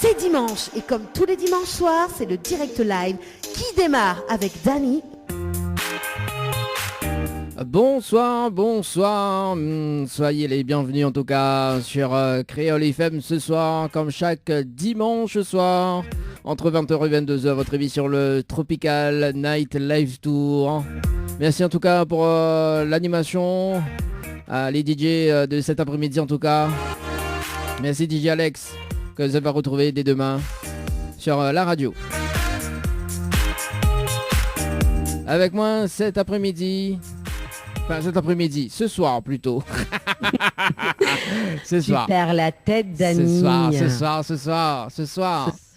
C'est dimanche et comme tous les dimanches soirs, c'est le direct live qui démarre avec Dani. Bonsoir, soyez les bienvenus en tout cas sur Créole FM ce soir, comme chaque dimanche soir, entre 20h et 22h, votre émission le Tropical Night Live Tour. Merci en tout cas pour l'animation, les DJ de cet après-midi en tout cas. Merci DJ Alex, que vous allez retrouver dès demain sur la radio. Avec moi cet après-midi... Enfin, cet après-midi, ce soir plutôt. Ce soir. Tu perds la tête, Dani. Ce soir.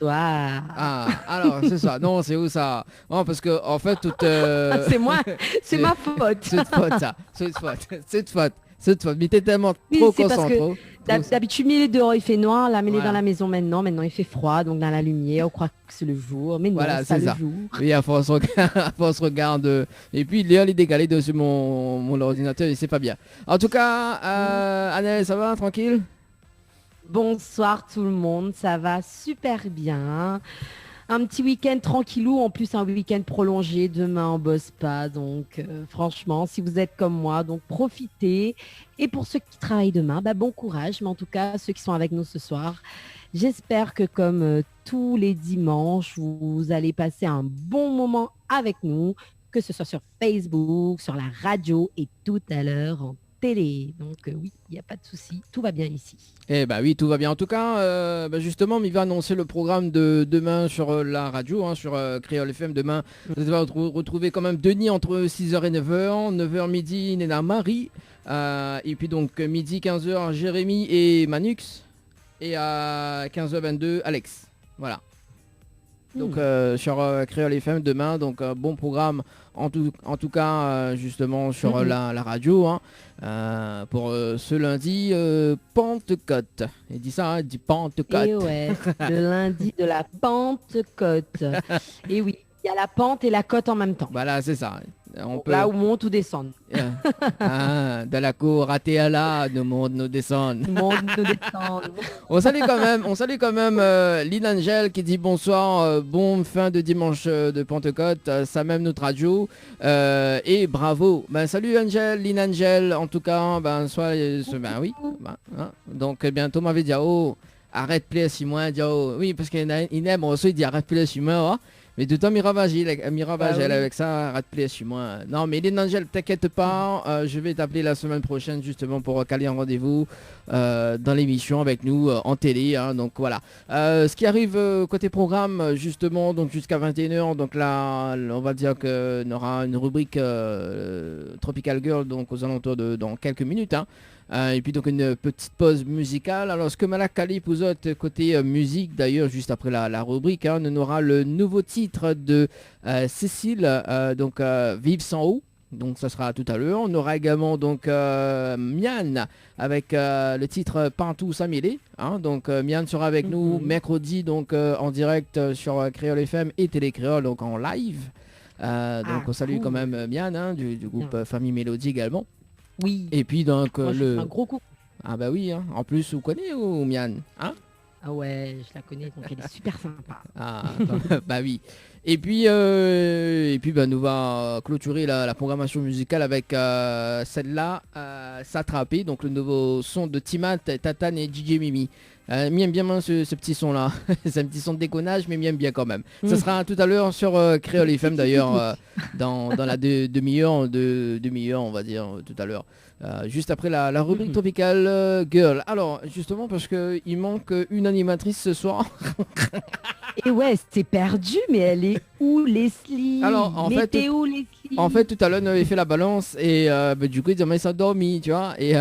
Ah, alors, ce soir. Non, c'est où ça? Non, parce que, en fait, toute... C'est moi, c'est ma faute. C'est de faute. Mais t'es tellement trop concentré. D'habitude, il est dehors, il fait noir. Là, mais il est dans la maison maintenant. Maintenant, il fait froid. Donc, dans la lumière, on croit que c'est le jour. Mais non, voilà, c'est ça. le jour. Oui, à force regarde. Et puis, l'heure est décalée dessus mon ordinateur et c'est pas bien. En tout cas, Annelle, ça va, tranquille? Bonsoir tout le monde. Ça va super bien. Un petit week-end tranquillou, en plus un week-end prolongé. Demain, on bosse pas. Donc, franchement, si vous êtes comme moi, donc profitez. Et pour ceux qui travaillent demain, bon courage. Mais en tout cas, ceux qui sont avec nous ce soir, j'espère que comme tous les dimanches, vous allez passer un bon moment avec nous, que ce soit sur Facebook, sur la radio et tout à l'heure en télé. Donc oui, il n'y a pas de souci, tout va bien ici. Eh bah oui, tout va bien. En tout cas, justement, il va annoncer le programme de demain sur la radio, sur Créole FM demain. Vous allez retrouver quand même Denis entre 6h et 9h. 9h midi, Néna Marie. Et puis donc midi 15h, Jérémy et Manux. Et à 15h22, Alex. Voilà. Donc sur Créole FM demain, donc bon programme en tout cas justement sur la radio pour ce lundi Pentecôte. Il dit ça, il dit Pentecôte. Et ouais, le lundi de la Pentecôte. Et oui, il y a la pente et la côte en même temps. Voilà, c'est ça. On peut... Là où monte ou descend. De la cour raté à là, nous monte, nous descend. On salue quand même Lynn Angel qui dit bonsoir, bon fin de dimanche de Pentecôte, ça même notre radio. Et bravo. Salut Angel, Lynn Angel, en tout cas, oui. Donc bientôt m'avait dit arrête plaisir si moi, oui, parce qu'il aime aussi dit arrête plaisir si moi. Mais de temps Miravagel avec ça, arrête plaisir si moi. Non mais Lynn Angel, t'inquiète pas, je vais t'appeler la semaine prochaine justement pour caler un rendez-vous dans l'émission avec nous en télé. Donc voilà. Ce qui arrive côté programme justement, donc jusqu'à 21h, donc là on va dire qu'on aura une rubrique Tropical Girl donc aux alentours de dans quelques minutes. Et puis donc une petite pause musicale. Alors ce que Malak Kali pour autres côté musique d'ailleurs juste après la rubrique, on aura le nouveau titre de Cécile, donc Vive sans eau. Donc ça sera tout à l'heure. On aura également donc Mian avec le titre Pantou Samilé. Donc Mian sera avec nous mercredi donc en direct sur Créole FM et Télé Créole donc en live. Donc on salue quand même Mian du groupe Famille Mélodie également. Oui. Et puis donc moi, un gros coup. Ah bah oui, en plus vous connaissez ou Mian Ah ouais, je la connais, donc elle est super sympa. Bah oui. Et puis nous va clôturer la programmation musicale avec celle-là, S'attraper, donc le nouveau son de Timat, Tatane et DJ Mimi. M'aime bien ce petit son là. C'est un petit son de déconnage mais m'aime bien quand même. Ça sera tout à l'heure sur Créole FM d'ailleurs dans la demi-heure on va dire tout à l'heure. Juste après la rubrique Tropical Girl. Alors justement parce que il manque une animatrice ce soir. Et ouais, c'est perdu, mais elle est où Leslie? Alors en fait tout à l'heure on avait fait la balance et du coup il s'est endormi, tu vois, et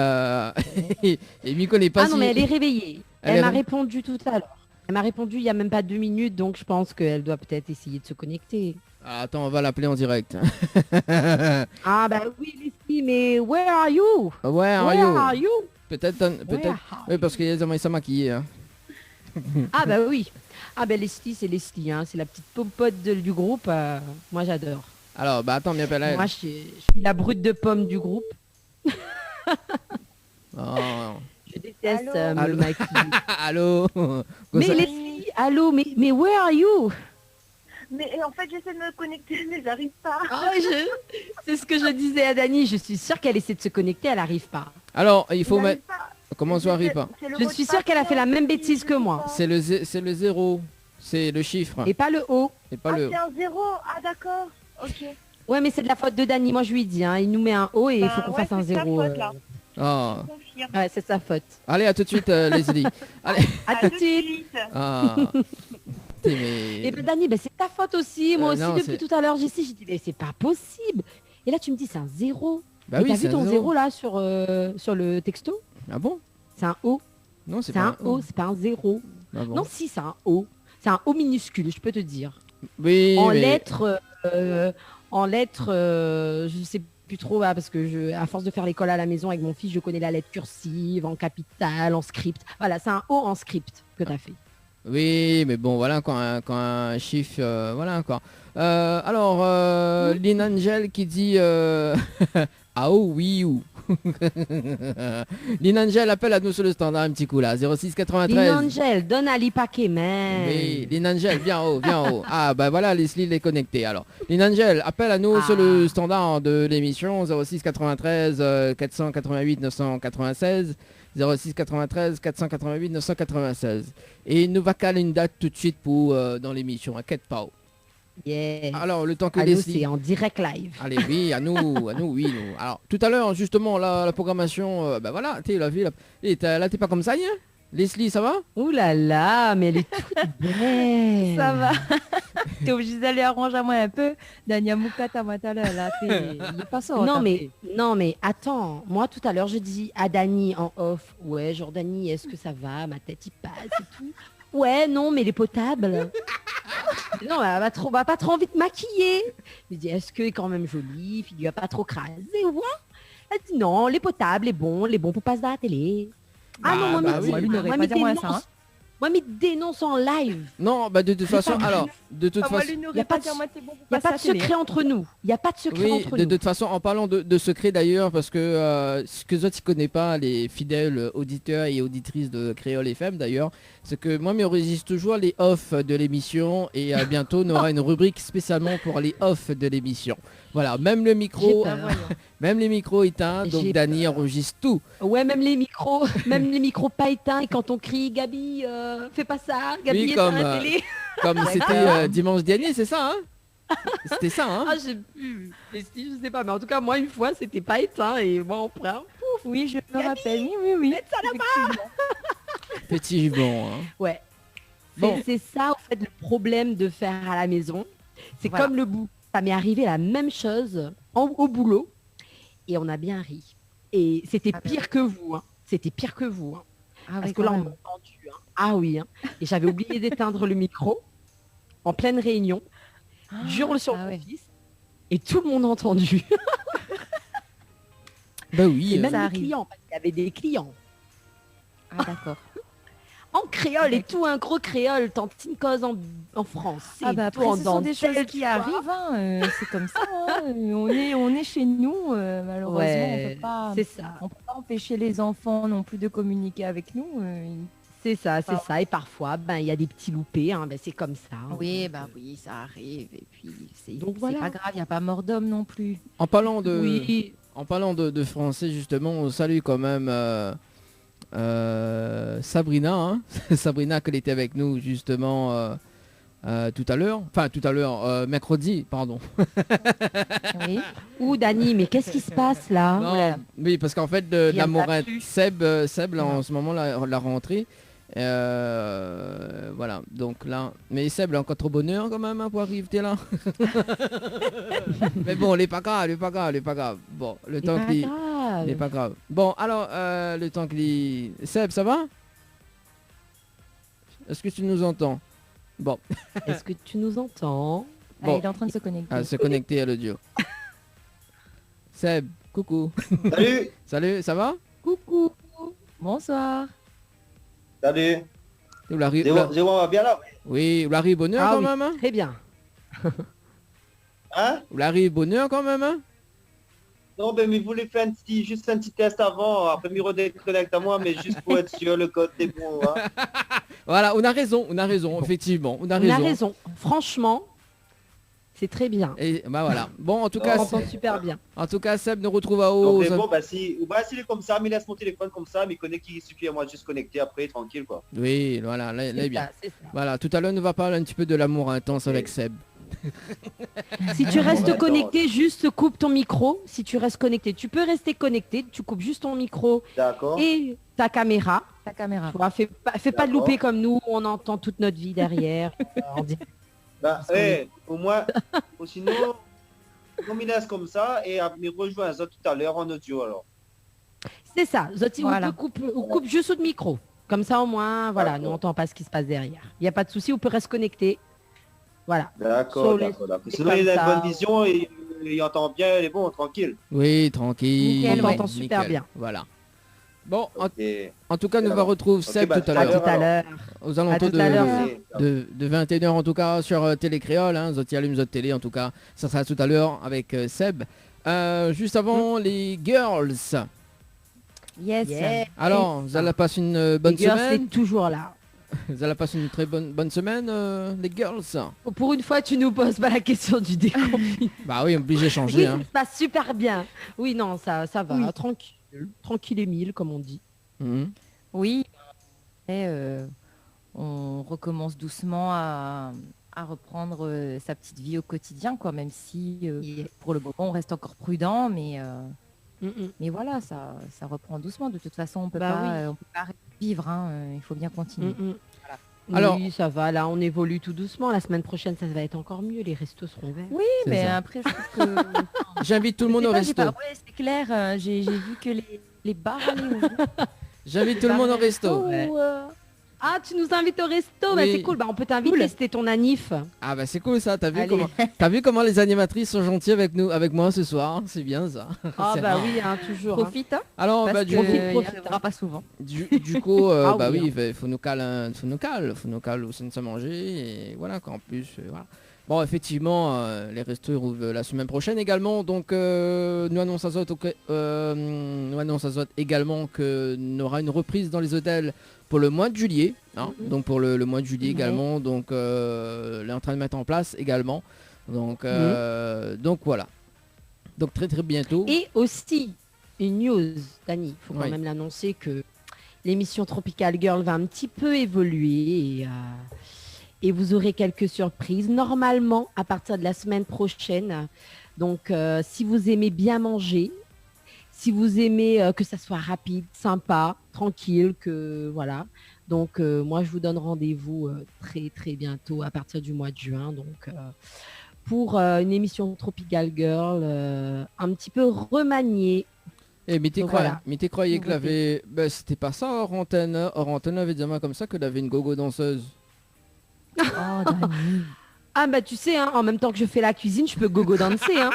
m'y connaît pas. Ah non mais elle est réveillée. Elle m'a répondu tout à l'heure. Elle m'a répondu il y a même pas 2 minutes, donc je pense qu'elle doit peut-être essayer de se connecter. Attends, on va l'appeler en direct. Ah bah oui Leslie, mais where are you? Where are you? Peut-être. Oui, parce qu'il y a des ça maquillé. Ah bah oui. Ah bah Leslie, c'est Leslie, c'est la petite popote du groupe. Moi j'adore. Alors attends, bien appelle elle. Moi je suis la brute de pomme du groupe. Je déteste me maquiller. Allô. Mais Leslie, allô, mais where are you? Mais en fait, j'essaie de me connecter, mais j'arrive pas. C'est ce que je disais à Dani. Je suis sûre qu'elle essaie de se connecter, elle n'arrive pas. Alors, il faut J'arrive mettre... pas. Comment ça arrive pas? Je suis sûre qu'elle a fait la même bêtise que moi. C'est le 0. C'est le chiffre. Et pas le O. Et pas Ah, le... c'est un 0. Ah, d'accord. Ok. Ouais, mais c'est de la faute de Dani. Moi, je lui dis, hein, il nous met un O et il faut qu'on fasse un c'est sa 0. faute, là. Ah. Je confirme. Ouais, c'est sa faute. Allez, à tout de suite, Leslie. Allez. À tout de suite. Ah. Mais... Et ben Dani, ben, c'est ta faute aussi. Moi aussi, non, depuis tout à l'heure, j'ai dit, mais c'est pas possible. Et là, tu me dis, c'est un 0. Bah Et oui, t'as c'est vu un ton 0. 0 là sur le texto? Ah bon? C'est un O. Non, c'est C'est pas un O, c'est pas un 0. Ah bon? Non, si, c'est un O. C'est un O minuscule, je peux te dire. Oui, En mais... lettres, je sais plus trop, parce que à force de faire l'école à la maison avec mon fils, je connais la lettre cursive, en capitale, en script. Voilà, c'est un O en script que tu as fait. Oui, mais bon, voilà, quand un chiffre, voilà, quoi. Alors, Lynn Angel qui dit... ah oh, oui, ou. Lynn Angel appelle à nous sur le standard un petit coup là, 06 93. Lynn Angel, donne à l'Ipaquet, man. Oui, Lynn Angel, viens en haut, viens en haut. Ah bah voilà, Leslie est connectée alors. Lynn Angel, appelle à nous sur le standard de l'émission 06 93 488 996. 06 93 488 996. Et il nous va caler une date tout de suite pour dans l'émission, inquiète pas. Yeah. Alors le temps que Allô, Leslie... c'est en direct live. Allez, oui, à nous, oui, nous. Alors tout à l'heure, justement, la programmation, bah voilà, tu la vie, là, t'es pas comme ça, hein? Leslie, ça va? Ouh là là, mais elle est toute belle. Ça va. T'es obligé d'aller arranger à moi un peu. Dania Moukata Matala, là, il est pas ça. Non mais attends, moi tout à l'heure je dis à Dani en off, ouais, genre Dani, est-ce que ça va? Ma tête y passe et tout. Ouais, non, mais elle est potable. Non, elle va pas trop envie de maquiller. Je dis, est-ce qu'elle est quand même jolie? Puis il lui a pas trop crasé, ouais. Elle dit non, les potables, les bons pour passer à la télé. Ah non, moi, bah oui. Lui n'aurait pas dit moi ça. Hein. Moi, mais dénonce en live. Non, bah de toute façon, alors, de toute façon... Il n'y a pas de secret entre nous. Il n'y a pas de secret entre nous. De toute façon, en parlant de secret d'ailleurs, parce que ce que toi tu connais pas, les fidèles auditeurs et auditrices de Créole FM d'ailleurs, c'est que moi, m'enregistre toujours les off de l'émission et bientôt on aura une rubrique spécialement pour les off de l'émission. Voilà, même le micro, même les micros éteints, donc Dani enregistre tout. Ouais, même les micros pas éteints et quand on crie Gabi, fais pas ça, Gabi oui, est à la télé. Comme c'était dimanche dernier, c'est ça, hein? C'était ça, hein? Ah, je sais pas, mais en tout cas, moi, une fois, c'était pas éteint et moi, on prend. Pouf, oui, je me rappelle, oui. Mets ça là-bas. Petit gibbon, hein. Ouais. Bon. C'est ça, en fait, le problème de faire à la maison. C'est comme le bout. Ça m'est arrivé la même chose au boulot et on a bien ri. Et c'était pire que vous. Hein. C'était pire que vous. Hein. Parce que là, on m'a entendu. Hein. Ah oui. Hein. Et j'avais oublié d'éteindre le micro en pleine réunion. J'hurle sur mon fils et tout le monde a entendu. Bah oui. Et même les clients, parce qu'il y avait des clients. Ah d'accord. En créole et tout, un gros créole, tantine cause en français. Ah bah après, ce sont des choses qui arrivent, hein, c'est comme ça. Hein, on est chez nous, malheureusement, on peut pas. C'est ça. On peut pas empêcher les enfants non plus de communiquer avec nous. C'est ça. Et parfois, il y a des petits loupés, hein, c'est comme ça. Hein. Oui, ça arrive. Et puis, c'est pas grave, il n'y a pas mort d'homme non plus. En parlant de français, justement, on salue quand même Sabrina, hein. Sabrina qu'elle était avec nous justement tout à l'heure, mercredi, pardon. Oui. Ouh Dani, mais qu'est-ce qui se passe là? Non, oui, parce qu'en fait la Morette, Seb là, en ce moment la rentrée, voilà, donc là, mais Seb là encore trop bonheur quand même, hein, pour arriver là. Mais bon, il est pas grave. Bon, le temps qu'il n'est pas grave. Bon, alors le temps qu'il... Seb, ça va? Est-ce que tu nous entends? Bon. Est-ce que tu nous entends? Bon. Il est en train de se connecter. Se connecter à l'audio. Seb, coucou. Salut. Salut, ça va? Coucou. Bonsoir. Salut. Zéro va bien là? Oui, vous l'arrivez bonheur quand même, hein? Très bien. Hein? Vous l'arrivez bonheur quand même, hein? Non, ben, mais vous voulez faire juste un petit test avant, après me redéconnecte à moi, mais juste pour être sûr, le code est bon. Hein. Voilà, on a raison, effectivement. On a raison. Franchement, c'est très bien. Et bah voilà. Bon, en tout cas, On entend super bien. En tout cas, Seb nous retrouve à Donc, haut. mais bon, s'il est comme ça, mais laisse mon téléphone comme ça, mais connaît qu'il suffit à moi de juste connecter après, tranquille, quoi. Oui, voilà, là est bien. C'est ça. Voilà, tout à l'heure, on va parler un petit peu de l'amour intense avec Seb. Si tu restes D'accord. connecté, juste coupe ton micro. Si tu restes connecté, tu peux rester connecté. Tu coupes juste ton micro D'accord. et ta caméra. Ta caméra. Tu vois, fais pas de louper comme nous. On entend toute notre vie derrière. On dit- Bah, au moins, ou sinon, on me laisse comme ça et me rejoint tout à l'heure en audio, alors. C'est ça. Zoti, Voilà. on coupe juste le micro. Comme ça, au moins, voilà, D'accord. nous on n'entend pas ce qui se passe derrière. Il n'y a pas de souci, on peut rester connecté. Voilà. D'accord, Sur les- d'accord. c'est Sinon, comme il a une ça. bonne vision et il entend bien, il est bon, tranquille. Oui, tranquille. Nickel, on Ouais, t'entend super nickel. bien. Voilà. Bon, Et... en tout cas, nous Alors, va retrouver ok, Seb bah, tout à À l'heure. tout à l'heure. Aux alentours tout à l'heure. de 21h en tout cas sur Télé Créole. Hein, Zoti allume Zot Télé en tout cas. Ça sera tout à l'heure avec Seb. Juste avant, les girls. Yes. Yeah. Alors, vous allez passer une bonne Les girls, semaine. c'est toujours là. Vous allez passer une très bonne semaine, les girls. Pour une fois, tu nous poses pas la question du déconfinement. Bah oui, obligé de changer. Oui, Hein. ça se passe super bien. Oui, non, ça va. Oui. Tranquille et mille, comme on dit. Mhm. Oui. Et, on recommence doucement à reprendre sa petite vie au quotidien, quoi. Même si pour le moment on reste encore prudent, mais voilà, ça reprend doucement. De toute façon, on peut Bah pas, on peut pas arrêter de vivre. Hein. Il faut bien continuer. Alors- Oui, ça va. Là, on évolue tout doucement. La semaine prochaine, ça va être encore mieux. Les restos seront verts. Oui, C'est mais ça. après, je trouve que J'invite tout le monde au resto. Ouais, c'est clair. J'ai vu que les bars allaient ouvrir. J'invite tout le monde au resto. Ouais. Ah, tu nous invites au resto. Bah, Oui. c'est cool. Bah, on peut t'inviter. Cool. C'était ton anif. Ah bah c'est cool ça, Allez. t'as vu comment les animatrices sont gentilles avec moi ce soir, c'est bien ça. Ah, C'est bah rare. oui, hein, toujours. hein. Profite, hein, Alors parce bah que du, profite, il profite, arrivera pas souvent. du coup Ah bah oui, oui, faut nous caler au sein de se manger et voilà qu'en plus voilà. Bon effectivement les restos ils rouvrent la semaine prochaine également donc nous annonçons à Zot également que nous aura une reprise dans les hôtels pour le mois de juillet hein, donc pour le mois de juillet Ouais. également donc elle est en train de mettre en place également donc voilà donc très bientôt Et aussi, une news, Dani, il faut quand Oui. même l'annoncer que l'émission Tropical Girl va un petit peu évoluer et vous aurez quelques surprises. Normalement, à partir de la semaine prochaine, donc si vous aimez bien manger, si vous aimez que ça soit rapide, sympa, tranquille, que voilà. Donc moi, je vous donne rendez-vous très bientôt à partir du mois de juin. Donc pour une émission Tropical Girl un petit peu remaniée. Et mais Donc voilà. t'es croyais que Nouveauté. l'avait bah, c'était pas ça hors antenne avait dit comme ça que l'avait une gogo danseuse. Oh, Dani. Ah bah tu sais, hein, en même temps que je fais la cuisine, je peux gogo danser. Hein.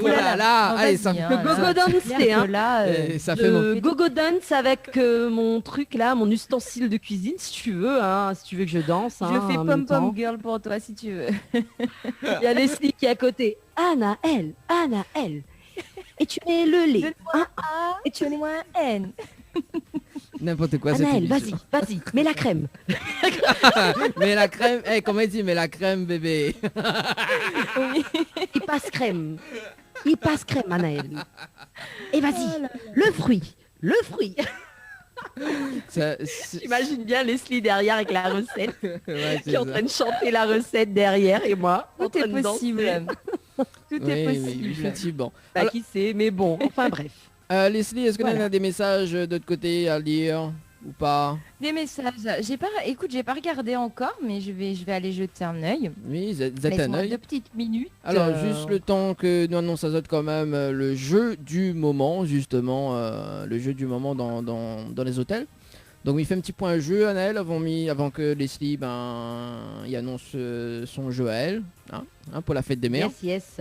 Oh là là, Non, allez vas-y, ça hein, Le gogo là, dance, c'est clair c'est, que hein. là, ça fait mon Le gogo dance avec mon truc là, mon ustensile de cuisine, si tu veux, hein, si tu veux que je danse. Hein, je fais en même pom temps. pom girl pour toi si tu veux. Il y a Leslie qui est à côté. Anaël. Et tu mets le lait. Donne-moi un A et tu donnes-moi un N. n'importe quoi cette Anaël, émission. vas-y, mets la crème. Mais la crème, comment il dit mais la crème bébé. Il passe crème, Anaël. Et vas-y, le fruit. Ça, J'imagine bien Leslie derrière avec la recette, ouais, qui est en train de chanter la recette derrière et moi en Tout train est de possible. danser. Tout est Oui, possible. effectivement. Bah, Alors, qui sait, mais bon, enfin bref. Leslie, est-ce que tu Voilà. as des messages de l'autre côté à lire ou pas? Des messages. J'ai pas regardé encore, mais je vais aller jeter un œil. Oui, vous êtes un Laisse-moi œil. 2 petites minutes. Alors juste le temps que nous annonce à Zot quand même le jeu du moment justement le jeu du moment dans les hôtels. Donc il fait un petit point jeu Anaël avant que Leslie il annonce son jeu à elle hein, pour la fête des mères. Yes.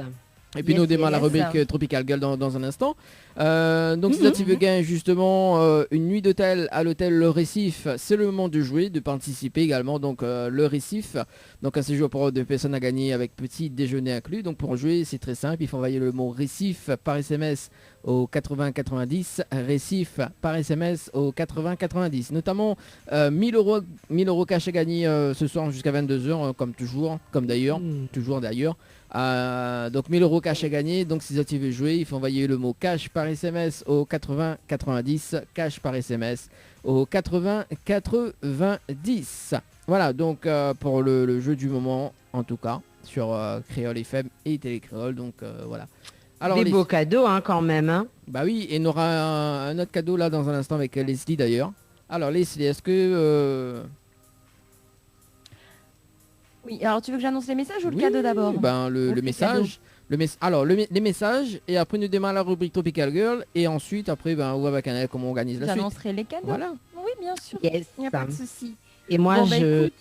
Et puis nous démarre la rubrique Tropical Girl dans un instant. Donc si tu veux gagner justement une nuit d'hôtel à l'hôtel Le Récif, c'est le moment de jouer, de participer également. Donc Le Récif, donc un séjour pour 2 personnes à gagner avec petit déjeuner inclus. Donc pour jouer, c'est très simple, il faut envoyer le mot Récif par SMS au 8090, Récif par SMS au 8090. Notamment 1000 euros cash à gagner ce soir jusqu'à 22h, comme toujours, comme d'ailleurs, toujours d'ailleurs. Donc 1000 euros cash à gagner. Donc si tu veux jouer, il faut envoyer le mot cash par SMS au 8090, cash par SMS au 8090. Voilà donc pour le jeu du moment en tout cas sur Créole FM et Télécréole. Donc voilà. Alors, des beaux cadeaux hein, quand même. Hein. Bah oui, et on aura un autre cadeau là dans un instant avec Leslie d'ailleurs. Alors Leslie, est-ce que... Oui, alors tu veux que j'annonce les messages ou le cadeau d'abord? Ben le message. Les messages et après nous démarre la rubrique Tropical Girl et ensuite après on voit avec Annelle comment on organise la suite. J'annoncerai les cadeaux. Voilà. Oui, bien sûr. Yes. Il n'y a pas de souci. Et moi écoute,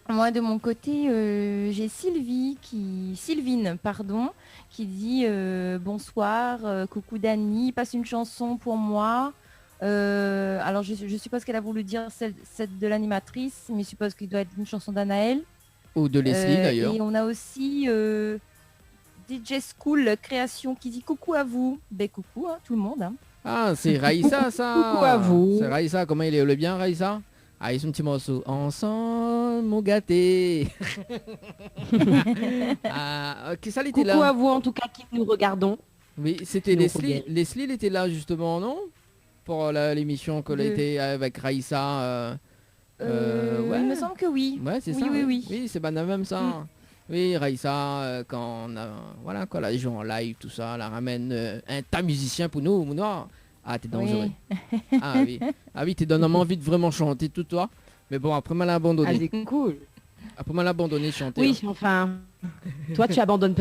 moi de mon côté j'ai Sylvine qui dit bonsoir, coucou Dani, passe une chanson pour moi. Alors je suppose qu'elle a voulu dire celle de l'animatrice, mais je suppose qu'il doit être une chanson d'Anaël. Ou de Leslie d'ailleurs. Et on a aussi DJ School Création qui dit coucou à vous. Ben coucou tout le monde. Hein. Ah c'est Raïssa ça. Coucou à vous. C'est Raïssa, comment il est le bien Raïssa? Ah il est son petit morceau. Ensemble mon gâté. Qui ça était là? Coucou à vous en tout cas qui nous regardons. Oui c'était Leslie. Leslie elle était là justement non? Pour l'émission qu'elle était avec Raïssa. Ouais. Il me semble que oui. Ouais, c'est ça. Oui, c'est pas même ça. Oui, Raïssa, quand la joue en live, tout ça, la ramène un tas musicien pour nous, Mounoir. Ah, t'es dangereux. Oui. Ah oui, t'es donné envie de vraiment chanter tout toi. Mais bon, après mal abandonné. Ah, c'est cool. Après mal abandonné chanter. Oui, enfin, toi tu abandonnes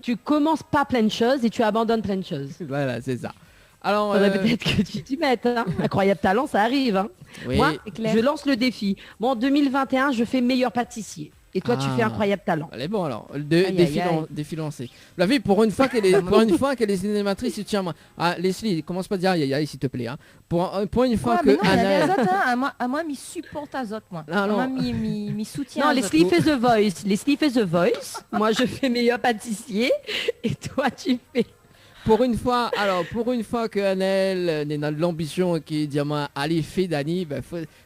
tu commences pas plein de choses et tu abandonnes plein de choses. Voilà, c'est ça. Alors, peut-être que tu t'y mettes. Hein. Incroyable talent, ça arrive. Hein. Oui. Moi, je lance le défi. Bon, en 2021, je fais meilleur pâtissier. Et toi, tu fais incroyable talent. Elle est bon alors. Défi lancé. La vie, pour une fois qu'elle est, cinématrice, tu tiens. Leslie, commence pas à dire aïe aïe s'il te plaît. Hein. Pour une fois que. Moi, m'y supporte Azot, moi. Moi, m'y soutient. Non, Leslie fait The Voice. Leslie fait The Voice. Moi, je fais meilleur pâtissier. Et toi, tu fais. Pour une fois que Annelle n'est dans l'ambition qui dit allez fais Dani,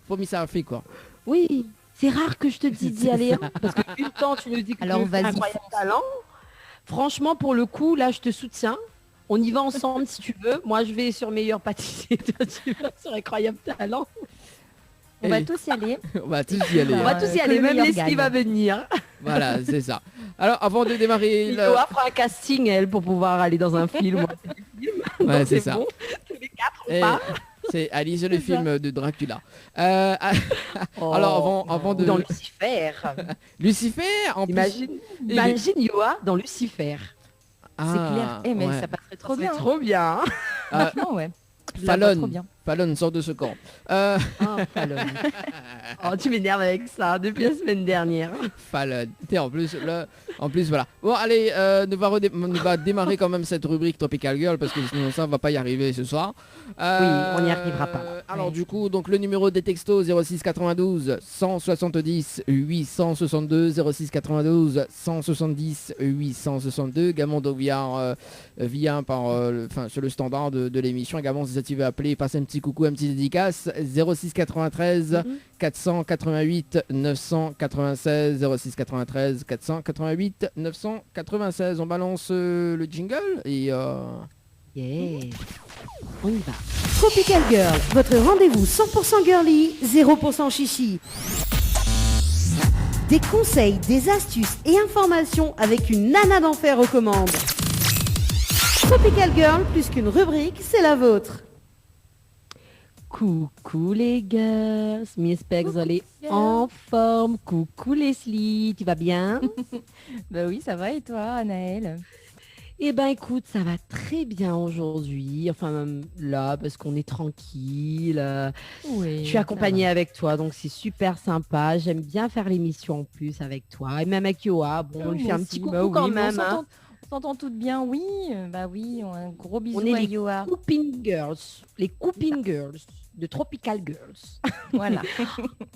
faut m'y ça fait quoi. Oui, c'est rare que je te dise d'y aller parce que une temps tu nous dis que tu as un incroyable talent. Franchement pour le coup là je te soutiens. On y va ensemble si tu veux. Moi je vais sur meilleur pâtissier, toi tu vas sur incroyable talent. On va tous y aller. On va tous y aller. Même Leslie va venir. Voilà, c'est ça. Alors, avant de démarrer... Noah fera un casting, elle, pour pouvoir aller dans un film. Ouais, c'est ça. Bon. Tous les 4, on part. C'est Alice, le film de Dracula. Alors, avant de... Dans Lucifer. Lucifer, en plus... Imagine Yoa dans Lucifer. C'est clair. Mais ça passerait trop bien. Trop bien. Franchement, ouais. Fallon sort de ce camp. Fallon. Tu m'énerves avec ça depuis la semaine dernière. Fallon. En plus, voilà. Bon, allez, nous va démarrer quand même cette rubrique Tropical Girl parce que sinon ça, on va pas y arriver ce soir. Oui, on n'y arrivera pas. Alors du coup, donc le numéro des textos 06 92 170 862 06 92 170 862. Également donc via sur le standard de l'émission. Également si tu veux appeler, passer un petit coucou, un petit dédicace 06 93 488 996 06 93 488 996. On balance le jingle et on y va. Tropical Girl, votre rendez-vous 100% girly, 0% chichi. Des conseils, des astuces et informations avec une nana d'enfer aux commandes. Tropical Girl, plus qu'une rubrique, c'est la vôtre. Coucou les girls, j'espère que vous allez en forme. Coucou Leslie, tu vas bien? Bah oui, ça va et toi, Anaëlle? Eh ben écoute, ça va très bien aujourd'hui, enfin même là parce qu'on est tranquille. Je suis accompagnée avec toi, donc c'est super sympa. J'aime bien faire l'émission en plus avec toi et même avec Yoa. Bon, on lui fait un petit coucou quand même. s'entend toutes bien, oui. Bah oui, un gros bisou On est à les Yoa. Couping Girls. Les Couping Girls de Tropical Girls. Voilà.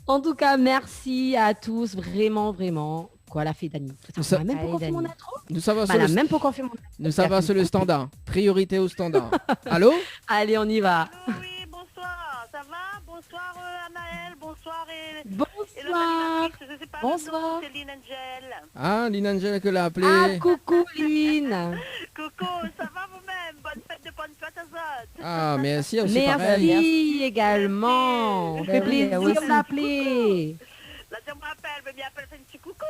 En tout cas, merci à tous. Vraiment, vraiment. Quoi, la fait Dani. Ça- On a même pas Allez, confirmé mon Dani. intro. Nous savons Bah, sur elle a le, même pas confirmé mon nous savons sur le standard. Priorité au standard. Allô? Allez, on y va. Oui, bonsoir. Ça va? Bonsoir Anaël. Bonsoir et Bonsoir. l'animatrice. Je sais pas. Bonsoir. C'est Lynn Angel. Ah, Lynn Angel que l'a appelé. Ah, coucou Lynn. Coucou, ça va vous-même? Bonne fête de Pentecôte à Zot. Ah, merci aussi pareil. Merci également. On fait Ben oui, plaisir aussi. d'appeler. Là, je me rappelle, mais bien appelle ça un petit coucou.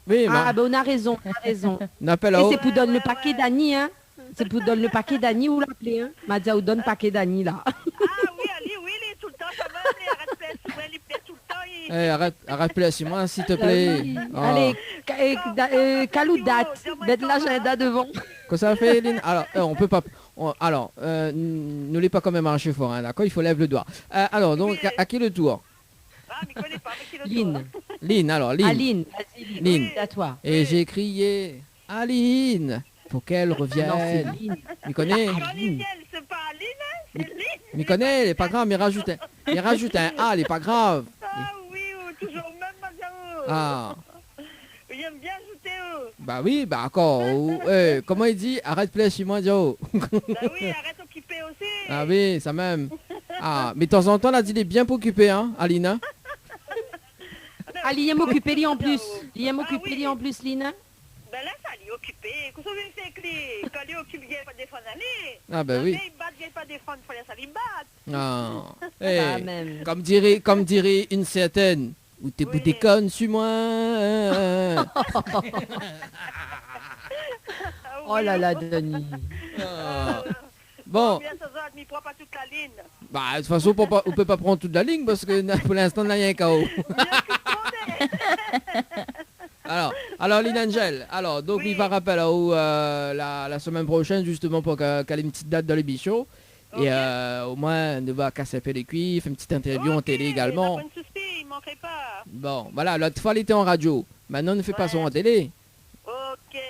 Oui, Ah, ben on a raison, on a raison. on appelle Et à haut. c'est pour donner le ouais, paquet ouais. d'Annie, hein. C'est pour donner le paquet d'Annie ou l'appeler, hein. M'a dit, ou donne paquet d'Annie, là. Ah oui, Ali, oui, il est tout le temps, ça va, mais arrête de faire souvent, il plaît tout le temps. Eh, arrête placer-moi, s'il te plaît. Oh. Allez, calou date. Mettre l'agenda devant. Qu'est-ce que ça fait, Lynn? Alors, on peut pas... ne l'est pas quand même arraché fort, hein, d'accord? Il faut lève le doigt. Alors, donc, Oui. à qui le tour? Ah, mais connais pas, mais qui le Lynn. Lynn, alors, Lynn. Aline, vas-y, Lynn. Lynn, c'est à toi. Et j'ai crié, Aline, faut qu'elle Non, c'est revienne. Lynn. Tu connais? Quand ils viennent, c'est pas Aline, hein, c'est Lynn. Tu connais, il est pas grave, mais il rajoute un A, il est pas grave. Ah oui, toujours au même magasin. Ah, J'aime bien ajouter eux. bah oui, bah encore. Comment il dit? Arrête placer moi, Joe. Bah oui, arrête d'occuper aussi. Ah oui, ça même. Ah, mais de temps en temps, là, il est bien occupé, hein, Aline. Hein? Ah, l'IM occupé, lui en plus. Ah L'IM occupé, oui. lui en plus, Lynn. Ben là, ça lui est occupé. Qu'est-ce que vous faites que lui? Quand il est occupé, il ne pas défendre aller. Ah bah oui. Il bat, il ne pas défendre, il faut ça lui battre. Ah. Ah, Eh, même. comme dirait une certaine, ou t'es Oui. déconnes, suis-moi. Ah Oh oui, là là, Denis. Ah. Bon, Bien, ça ne prend pas toute la ligne. bah de toute façon, on peut pas prendre toute la ligne parce que pour l'instant, il n'y a rien KO. Bien que Alors Lynn Angel, donc Oui. il va rappeler la semaine prochaine justement pour qu'elle ait une petite date dans l'émission. Ok. Et au moins, on va casser un peu les cuits, faire une petite interview en Ok, télé également. Pas de souci, il ne manquerait pas. Bon, voilà, l'autre fois, elle était en radio. Maintenant, ne fait pas son en télé. Ok.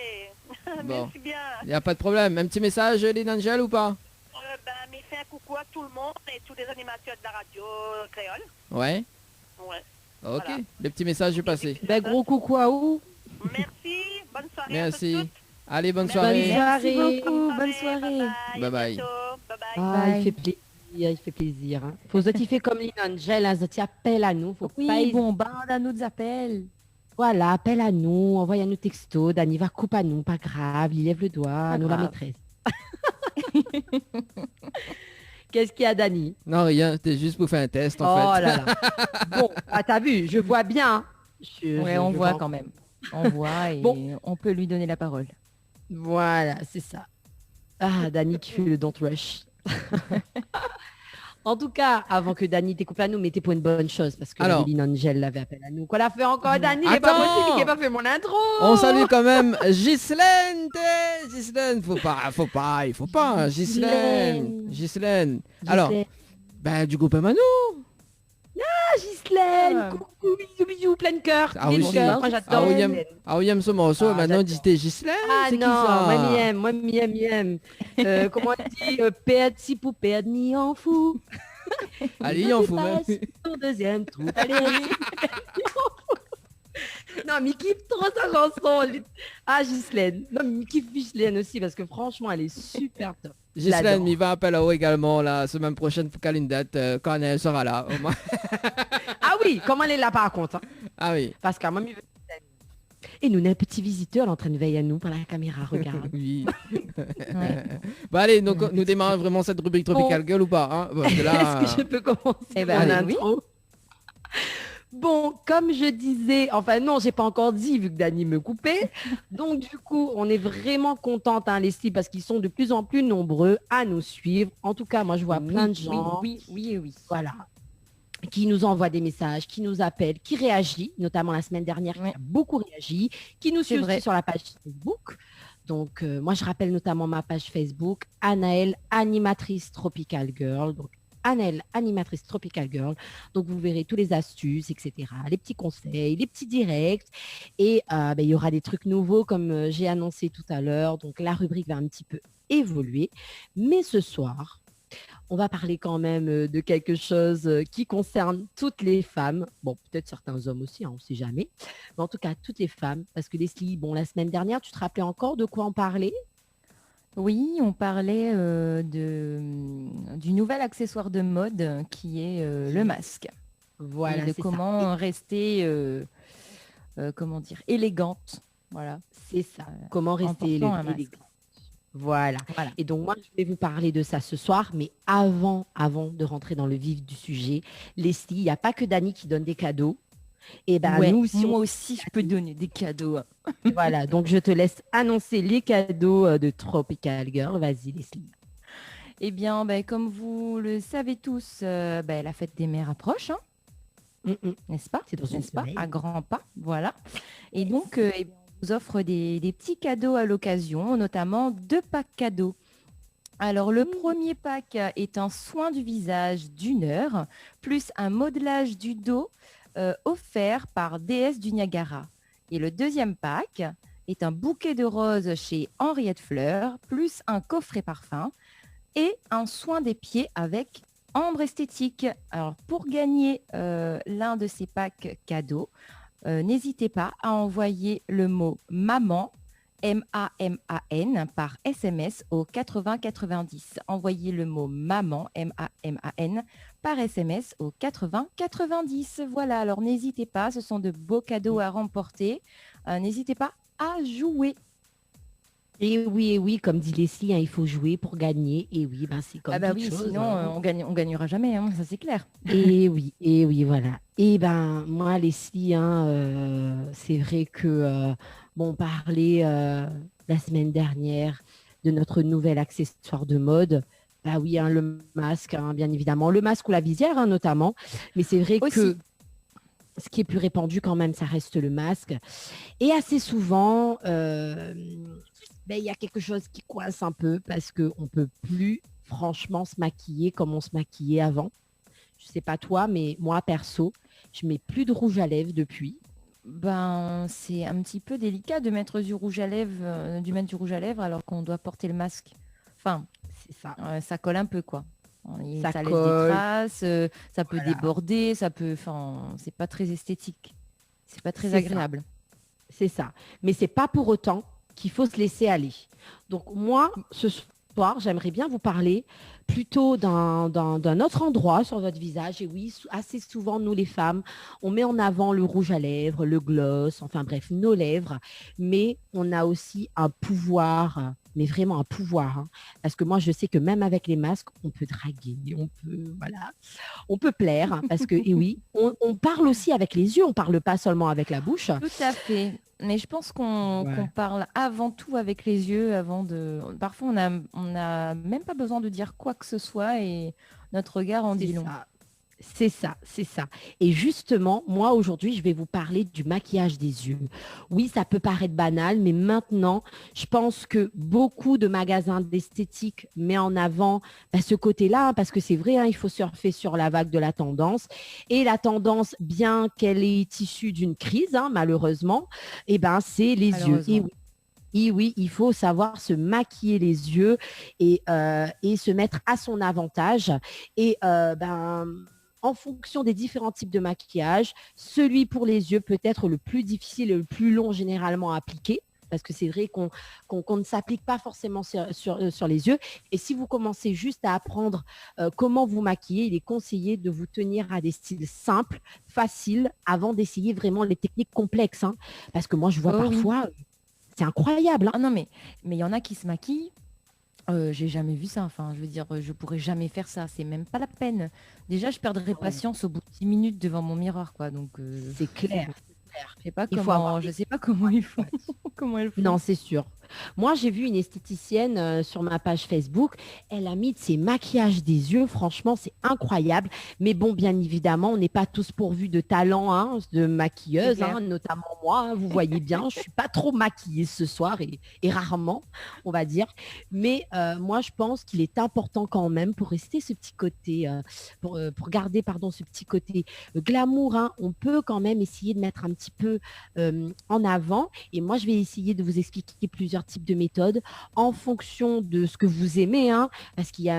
Bon. Merci bien. Il n'y a pas de problème. Un petit message, Lynn Angel, ou pas? Mais fais un coucou à tout le monde et tous les animateurs de la radio créole. Ouais. Ouais. Ok, Voilà. le petit message est passé. Ben, gros coucou à où? Merci, bonne soirée. Merci. À tous. Allez, bonne Bonne soirée. soirée. Merci beaucoup. Bonne soirée. Bye bye. Bye bye. Ah, Bye. il fait plaisir, il fait plaisir. Hein. Faut que tu fais comme Lynn Angel, hein, tu appelles à nous. Faut pas Oui, bon, bande à nous appels. Voilà, appelle à nous, envoie à nous texto, Dani va couper à nous, pas grave, il lève le doigt, Pas nous la grave. maîtresse. Qu'est-ce qu'il y a, Dani? Non, rien, c'était juste pour faire un test Oh en fait. là là. Bon, ah, t'as vu, je vois bien. Ouais, on voit vois. quand même. On voit et Bon. on peut lui donner la parole. Voilà, c'est ça. Ah, Dani qui fait le don't rush. En tout cas, avant que Dani t'écoute à nous, mettez pour une bonne chose, parce que Alors. Lynn Angel l'avait appelé à nous. Qu'on l'a fait encore, Dani, il est Attends. pas possible qu'il ait pas fait mon intro. On salue quand même Ghislaine. Ghislaine, il faut pas. hein, Ghislaine. Alors, ben du groupe Mano. Ah, Ghislaine, Ah. coucou, bisous, bisous, plein de cœur. Ah plein oui, de si. cœur. Moi, Ah j'adore. oui, aime ce morceau. Ah, Maintenant, j'adore. dit Ghislaine. Ah c'est qui non, ça? moi m'aime. Comment on dit, perdre si pour perdre, ni en fou. Allez, il en faut même. Au deuxième trou. Allez, allez. Non, mais il kiffe trop sa chanson. Ah, Ghislaine. Non, mais il kiffe Ghislaine aussi, parce que franchement, elle est super top. Ghislaine, l'adore. il va appeler à haut également la semaine prochaine pour qu'elle ait une date quand elle sera là. Au moins. Ah oui, comment elle est là par contre, hein. Ah oui. Parce qu'à moi, il veut... Et nous, on a un petit visiteur là, en train de veiller à nous par la caméra, regarde. Oui. Ouais. Bon allez, donc nous démarrons vraiment cette rubrique Tropical Girl ou pas hein? Parce que là, Est-ce que je peux commencer Eh ben, mon allez, intro? Bon, comme je disais, enfin non, j'ai pas encore dit vu que Dani me coupait. Donc du coup, on est vraiment contente, hein, les filles, parce qu'ils sont de plus en plus nombreux à nous suivre. En tout cas, moi, je vois plein de gens, Oui. voilà, qui nous envoient des messages, qui nous appellent, qui réagissent, notamment la semaine dernière, qui Ouais. a beaucoup réagi, qui nous C'est suivent vrai. aussi sur la page Facebook. Donc, moi, je rappelle notamment ma page Facebook, Anaël, animatrice Tropical Girl. Donc, Annelle, animatrice Tropical Girl. Donc, vous verrez tous les astuces, etc., les petits conseils, les petits directs. Et il y aura des trucs nouveaux, comme j'ai annoncé tout à l'heure. Donc, la rubrique va un petit peu évoluer. Mais ce soir, on va parler quand même de quelque chose qui concerne toutes les femmes. Bon, peut-être certains hommes aussi, on ne sait jamais. Mais en tout cas, toutes les femmes. Parce que Leslie, la semaine dernière, tu te rappelais encore de quoi on parlait? Oui, on parlait du nouvel accessoire de mode qui est le masque. Voilà, et de comment rester, comment dire, élégante. Voilà. C'est ça. Comment rester élégante. Voilà. Et donc, moi, je vais vous parler de ça ce soir. Mais avant de rentrer dans le vif du sujet, Leslie, il n'y a pas que Dani qui donne des cadeaux. Et nous aussi, moi aussi, je peux donner des cadeaux. Voilà, donc je te laisse annoncer les cadeaux de Tropical Girl. Vas-y, Leslie. Eh bien, comme vous le savez tous, la fête des mères approche, n'est-ce pas? C'est dans une semaine. À grands pas, voilà. Et donc, on vous offre des petits cadeaux à l'occasion, notamment 2 packs cadeaux. Alors, le premier pack est un soin du visage d'1 heure, plus un modelage du dos offert par Déesse du Niagara. Et le deuxième pack est un bouquet de roses chez Henriette Fleur, plus un coffret parfum et un soin des pieds avec Ambre Esthétique. Alors, pour gagner l'un de ces packs cadeaux, n'hésitez pas à envoyer le mot maman, M-A-M-A-N, par SMS au 80 90. Envoyez le mot maman, M-A-M-A-N, par SMS au 80 90. Voilà, alors n'hésitez pas, ce sont de beaux cadeaux à remporter. N'hésitez pas à jouer. Et oui, comme dit Leslie, il faut jouer pour gagner. Et oui, c'est comme toute chose. Sinon, on gagnera jamais, ça c'est clair. Et oui, voilà. Et moi, Leslie, c'est vrai que on parlait la semaine dernière de notre nouvel accessoire de mode. Le masque, bien évidemment. Le masque ou la visière, notamment. Mais c'est vrai que ce qui est plus répandu quand même, ça reste le masque. Et assez souvent, il y a quelque chose qui coince un peu parce qu'on ne peut plus franchement se maquiller comme on se maquillait avant. Je ne sais pas toi, mais moi, perso, je mets plus de rouge à lèvres depuis. C'est un petit peu délicat de mettre du rouge à lèvres, alors qu'on doit porter le masque. Enfin, c'est ça. Ça colle un peu, quoi. Ça laisse colle. des traces, ça peut déborder, c'est pas très esthétique. C'est pas très agréable. C'est ça. Mais c'est pas pour autant qu'il faut se laisser aller. Donc moi, ce soir, j'aimerais bien vous parler plutôt d'un autre endroit sur votre visage. Et oui, assez souvent, nous les femmes, on met en avant le rouge à lèvres, le gloss, enfin bref, nos lèvres. Mais on a aussi un pouvoir, mais vraiment un pouvoir. Parce que moi, je sais que même avec les masques, on peut draguer, on peut plaire. Parce que, et oui, on parle aussi avec les yeux, on ne parle pas seulement avec la bouche. Tout à fait. Mais je pense qu'on parle avant tout avec les yeux, Parfois, on n'a même pas besoin de dire quoi que ce soit et notre regard en dit long. C'est ça. Et justement, moi, aujourd'hui, je vais vous parler du maquillage des yeux. Oui, ça peut paraître banal, mais maintenant, je pense que beaucoup de magasins d'esthétique mettent en avant ce côté-là, parce que c'est vrai, il faut surfer sur la vague de la tendance. Et la tendance, bien qu'elle est issue d'une crise, malheureusement, c'est les yeux. Et oui, il faut savoir se maquiller les yeux et se mettre à son avantage. Et en fonction des différents types de maquillage, celui pour les yeux peut être le plus difficile et le plus long généralement à appliquer. Parce que c'est vrai qu'on ne s'applique pas forcément sur les yeux. Et si vous commencez juste à apprendre comment vous maquiller, il est conseillé de vous tenir à des styles simples, faciles, avant d'essayer vraiment les techniques complexes. Parce que moi, je vois parfois, c'est incroyable. Ah non, mais il y en a qui se maquillent. J'ai jamais vu ça. Enfin, je veux dire, je pourrais jamais faire ça. C'est même pas la peine. Déjà, je perdrais patience au bout de 10 minutes devant mon miroir, quoi. Donc, c'est clair. Je sais pas comment ils font. Non, c'est sûr. Moi, j'ai vu une esthéticienne sur ma page Facebook. Elle a mis de ses maquillages des yeux. Franchement, c'est incroyable. Mais bon, bien évidemment, on n'est pas tous pourvus de talent de maquilleuse, notamment moi. Vous voyez bien, je ne suis pas trop maquillée ce soir et rarement, on va dire. Mais moi, je pense qu'il est important quand même pour rester ce petit côté, pour garder ce petit côté glamour. On peut quand même essayer de mettre un petit peu en avant. Et moi, je vais essayer de vous expliquer plusieurs types de méthodes en fonction de ce que vous aimez, parce qu'il y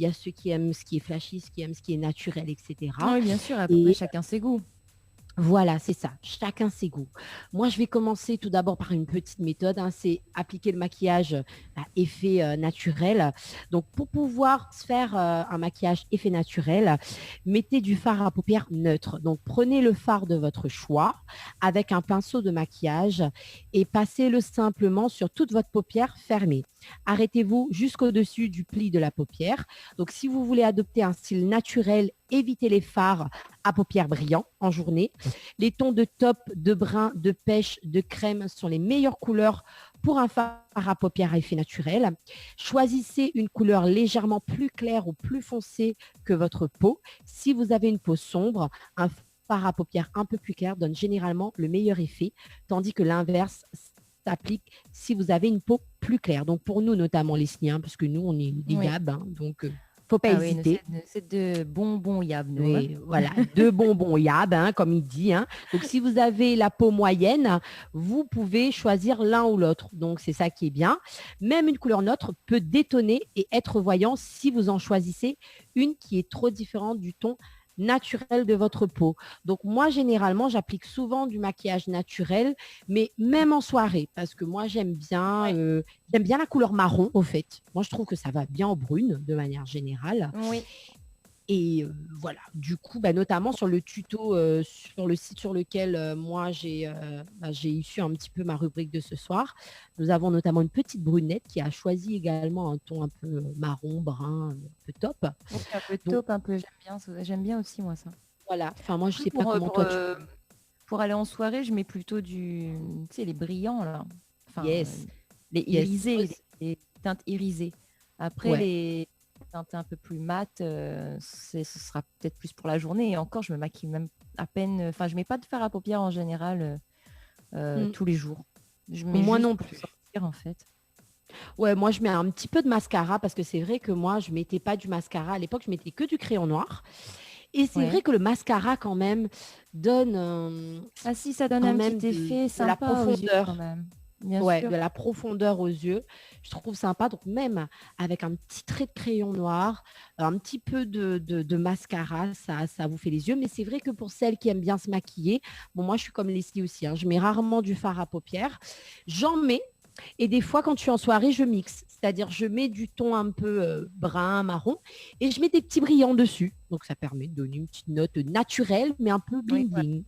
a ceux qui aiment ce qui est flashy, ceux qui aiment ce qui est naturel, etc. Oui, bien sûr, après, chacun ses goûts. Voilà, c'est ça, chacun ses goûts. Moi, je vais commencer tout d'abord par une petite méthode, c'est appliquer le maquillage à effet naturel. Donc, pour pouvoir se faire un maquillage effet naturel, mettez du fard à paupières neutre. Donc, prenez le fard de votre choix avec un pinceau de maquillage et passez-le simplement sur toute votre paupière fermée. Arrêtez-vous jusqu'au-dessus du pli de la paupière. Donc, si vous voulez adopter un style naturel, évitez les fards à paupières brillants en journée. Les tons de taupe, de brun, de pêche, de crème sont les meilleures couleurs pour un fard à paupières à effet naturel. Choisissez une couleur légèrement plus claire ou plus foncée que votre peau. Si vous avez une peau sombre, un fard à paupières un peu plus clair donne généralement le meilleur effet, tandis que l'inverse s'applique si vous avez une peau plus claire. Donc pour nous, notamment les sniens, parce que nous, on est des yabs, donc faut pas hésiter. C'est de bonbons yab. Voilà, de bonbons yab, comme il dit. Donc, si vous avez la peau moyenne, vous pouvez choisir l'un ou l'autre. Donc, c'est ça qui est bien. Même une couleur neutre peut détonner et être voyant si vous en choisissez une qui est trop différente du ton naturel de votre peau. Donc moi, généralement, j'applique souvent du maquillage naturel, mais même en soirée, parce que moi, j'aime bien la couleur marron, au fait. Moi, je trouve que ça va bien aux brunes, de manière générale. Oui. Et voilà, du coup, notamment sur le tuto, sur le site sur lequel moi j'ai issu un petit peu ma rubrique de ce soir, nous avons notamment une petite brunette qui a choisi également un ton un peu marron, brun, un peu top. Un peu top, un peu, j'aime bien aussi moi ça. Voilà, enfin moi je sais pas comment toi tu... Pour aller en soirée, je mets plutôt les brillants là. Enfin, yes. Les irisés, les teintes irisées. Après les teintes un peu plus mat, ce sera peut-être plus pour la journée. Et encore, je me maquille même à peine. Enfin, je mets pas de fard à paupières en général tous les jours. Moi non plus. Sortir, en fait. Ouais, moi je mets un petit peu de mascara parce que c'est vrai que moi je mettais pas du mascara à l'époque, je mettais que du crayon noir. Et c'est vrai que le mascara quand même donne ah si, ça donne un petit effet sympa, la profondeur quand même. De la profondeur aux yeux, je trouve sympa. Donc même avec un petit trait de crayon noir, un petit peu de mascara, ça vous fait les yeux. Mais c'est vrai que pour celles qui aiment bien se maquiller, bon moi je suis comme Leslie aussi, je mets rarement du fard à paupières, j'en mets. Et des fois, quand je suis en soirée, je mixe. C'est-à-dire, je mets du ton un peu brun, marron, et je mets des petits brillants dessus. Donc, ça permet de donner une petite note naturelle, mais un peu bling-bling.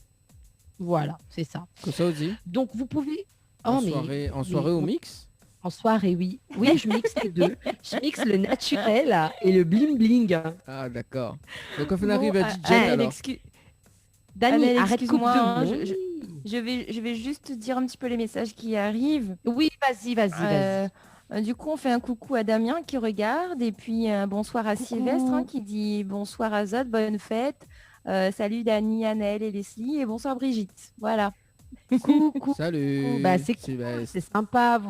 Voilà, c'est ça. Comme ça aussi. Donc, vous pouvez... En soirée au mix. En soirée, oui. Oui, je mixe les deux. Je mixe le naturel et le bling-bling. Ah, d'accord. Donc, on arrive à DJ, alors. Dani, arrête moi. Je vais juste dire un petit peu les messages qui arrivent. Oui, vas-y. Du coup, on fait un coucou à Damien qui regarde et puis un bonsoir à Sylvestre qui dit bonsoir à Zod, bonne fête. Salut Dani, Annelle et Leslie et bonsoir Brigitte. Voilà. Coucou. Salut. C'est sympa.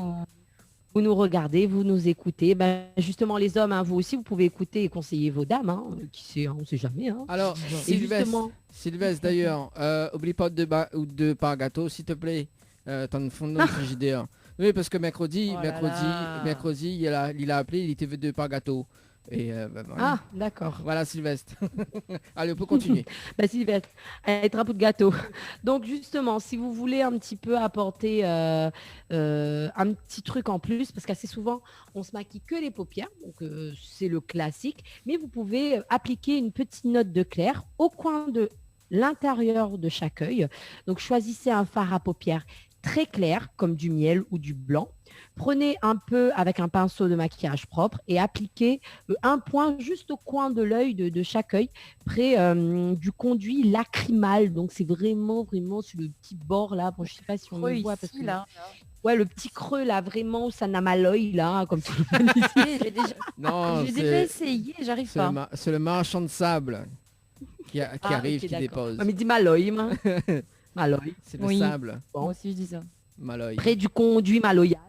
Vous nous regardez, vous nous écoutez. justement, les hommes, vous aussi, vous pouvez écouter et conseiller vos dames. Qui sait, on ne sait jamais. Alors, Sylvestre, d'ailleurs, oublie pas de par gâteau, s'il te plaît. Ton fond de frigidaire. Oui, parce que mercredi, il a appelé, il était de par gâteau. Et voilà. Ah, d'accord. Voilà, Sylvestre. Allez, on peut continuer. Sylvestre, allez, drapeau de gâteau. Donc, justement, si vous voulez un petit peu apporter un petit truc en plus, parce qu'assez souvent, on se maquille que les paupières, donc c'est le classique, mais vous pouvez appliquer une petite note de clair au coin de l'intérieur de chaque œil. Donc, choisissez un fard à paupières très clair, comme du miel ou du blanc. Prenez un peu avec un pinceau de maquillage propre et appliquez un point juste au coin de l'œil de chaque œil, près du conduit lacrymal. Donc, c'est vraiment sur le petit bord là. Bon, je ne sais pas si on le voit. Parce que... Ouais, le petit creux là, vraiment, où ça n'a mal l'œil là, comme tout le monde dit. Non, J'ai déjà essayé, j'arrive pas. c'est le marchand de sable qui arrive, ok, qui d'accord. dépose. Ouais, mais dis Maloy, Maloy. C'est le Oui. sable, Bon. Moi aussi, je dis ça. Maloy. Près du conduit maloyal.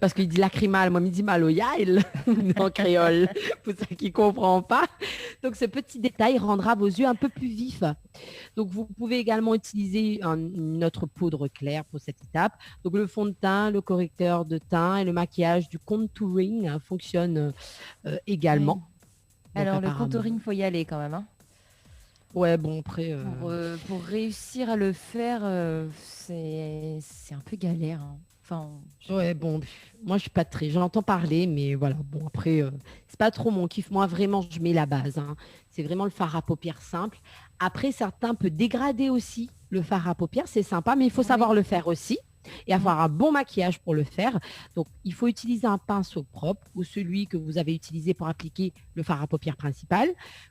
Parce qu'il dit lacrymal, moi, il dit maloyal en créole. Pour ça qui ne comprend pas. Donc, ce petit détail rendra vos yeux un peu plus vifs. Donc, vous pouvez également utiliser une autre poudre claire pour cette étape. Donc, le fond de teint, le correcteur de teint et le maquillage du contouring fonctionnent également. Oui. Donc, Alors, le apparemment. contouring, faut y aller quand même. Hein. Ouais, bon, après... Pour réussir à le faire, c'est un peu galère. Hein. Enfin, Ouais, bon, moi je suis pas très, j'en entends parler, mais voilà, bon après, c'est pas trop mon kiff. Moi vraiment, je mets la base. Hein. C'est vraiment le fard à paupières simple. Après, certains peuvent dégrader aussi le fard à paupières, c'est sympa, mais il faut savoir le faire aussi et avoir un bon maquillage pour le faire. Donc, il faut utiliser un pinceau propre ou celui que vous avez utilisé pour appliquer le fard à paupières principal.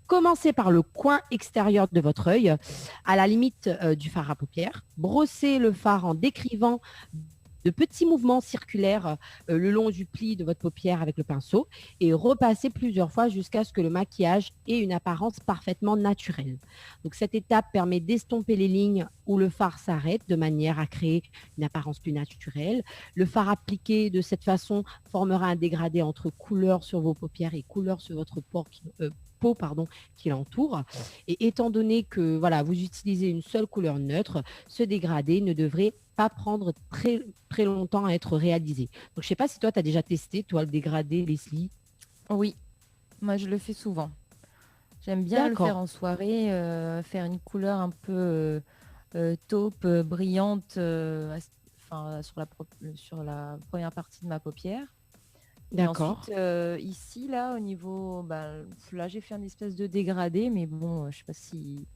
Commencez par le coin extérieur de votre œil, à la limite du fard à paupières. Brossez le fard en décrivant de petits mouvements circulaires le long du pli de votre paupière avec le pinceau et repassez plusieurs fois jusqu'à ce que le maquillage ait une apparence parfaitement naturelle. Donc cette étape permet d'estomper les lignes où le fard s'arrête de manière à créer une apparence plus naturelle. Le fard appliqué de cette façon formera un dégradé entre couleur sur vos paupières et couleur sur votre peau qui l'entoure. Et étant donné que voilà, vous utilisez une seule couleur neutre, ce dégradé ne devrait pas prendre très, très longtemps à être réalisé. Donc, je ne sais pas si toi, tu as déjà testé, toi, le dégradé, Leslie. oui, moi je le fais souvent. J'aime bien le faire en soirée, faire une couleur un peu taupe, brillante sur la première partie de ma paupière. D'accord. Ensuite, ici, là, au niveau... là, j'ai fait une espèce de dégradé, mais bon, je sais pas si